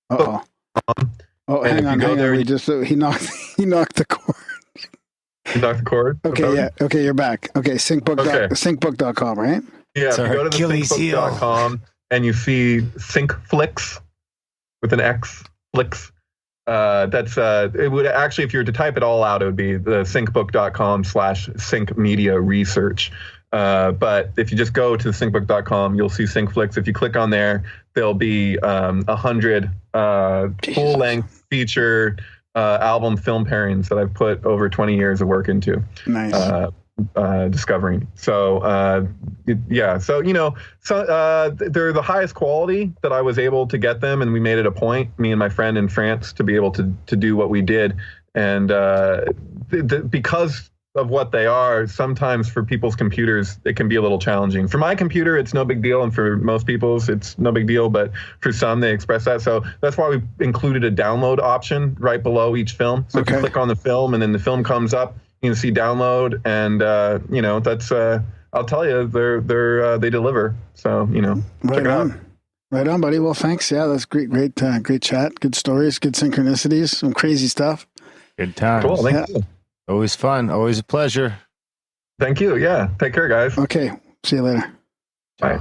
hang on. He knocked the cord. You knocked the cord? Okay, yeah. Okay, you're back. Okay, syncbook.com, right? Yeah, if you go to the syncbook.com and you see Syncflix with an X, Flix, that's, it would actually, if you were to type it all out, it would be the syncbook.com/syncmediaresearch. But if you just go to syncbook.com, you'll see Syncflix. If you click on there, there'll be 100 full-length feature album film pairings that I've put over 20 years of work into. Nice. Discovering. So, So, you know, they're the highest quality that I was able to get them. And we made it a point, me and my friend in France, to be able to do what we did. And because of what they are, sometimes for people's computers, it can be a little challenging. For my computer, it's no big deal. And for most people's, it's no big deal. But for some, they express that. So that's why we included a download option right below each film. So if you click on the film and then the film comes up, you can see download. And, that's, I'll tell you, they deliver. So, check it out. Right on, buddy. Well, thanks. Yeah, that's great chat. Good stories, good synchronicities, some crazy stuff. Good times. Cool. Thank you. Always fun. Always a pleasure. Thank you. Yeah. Take care, guys. Okay. See you later. Bye.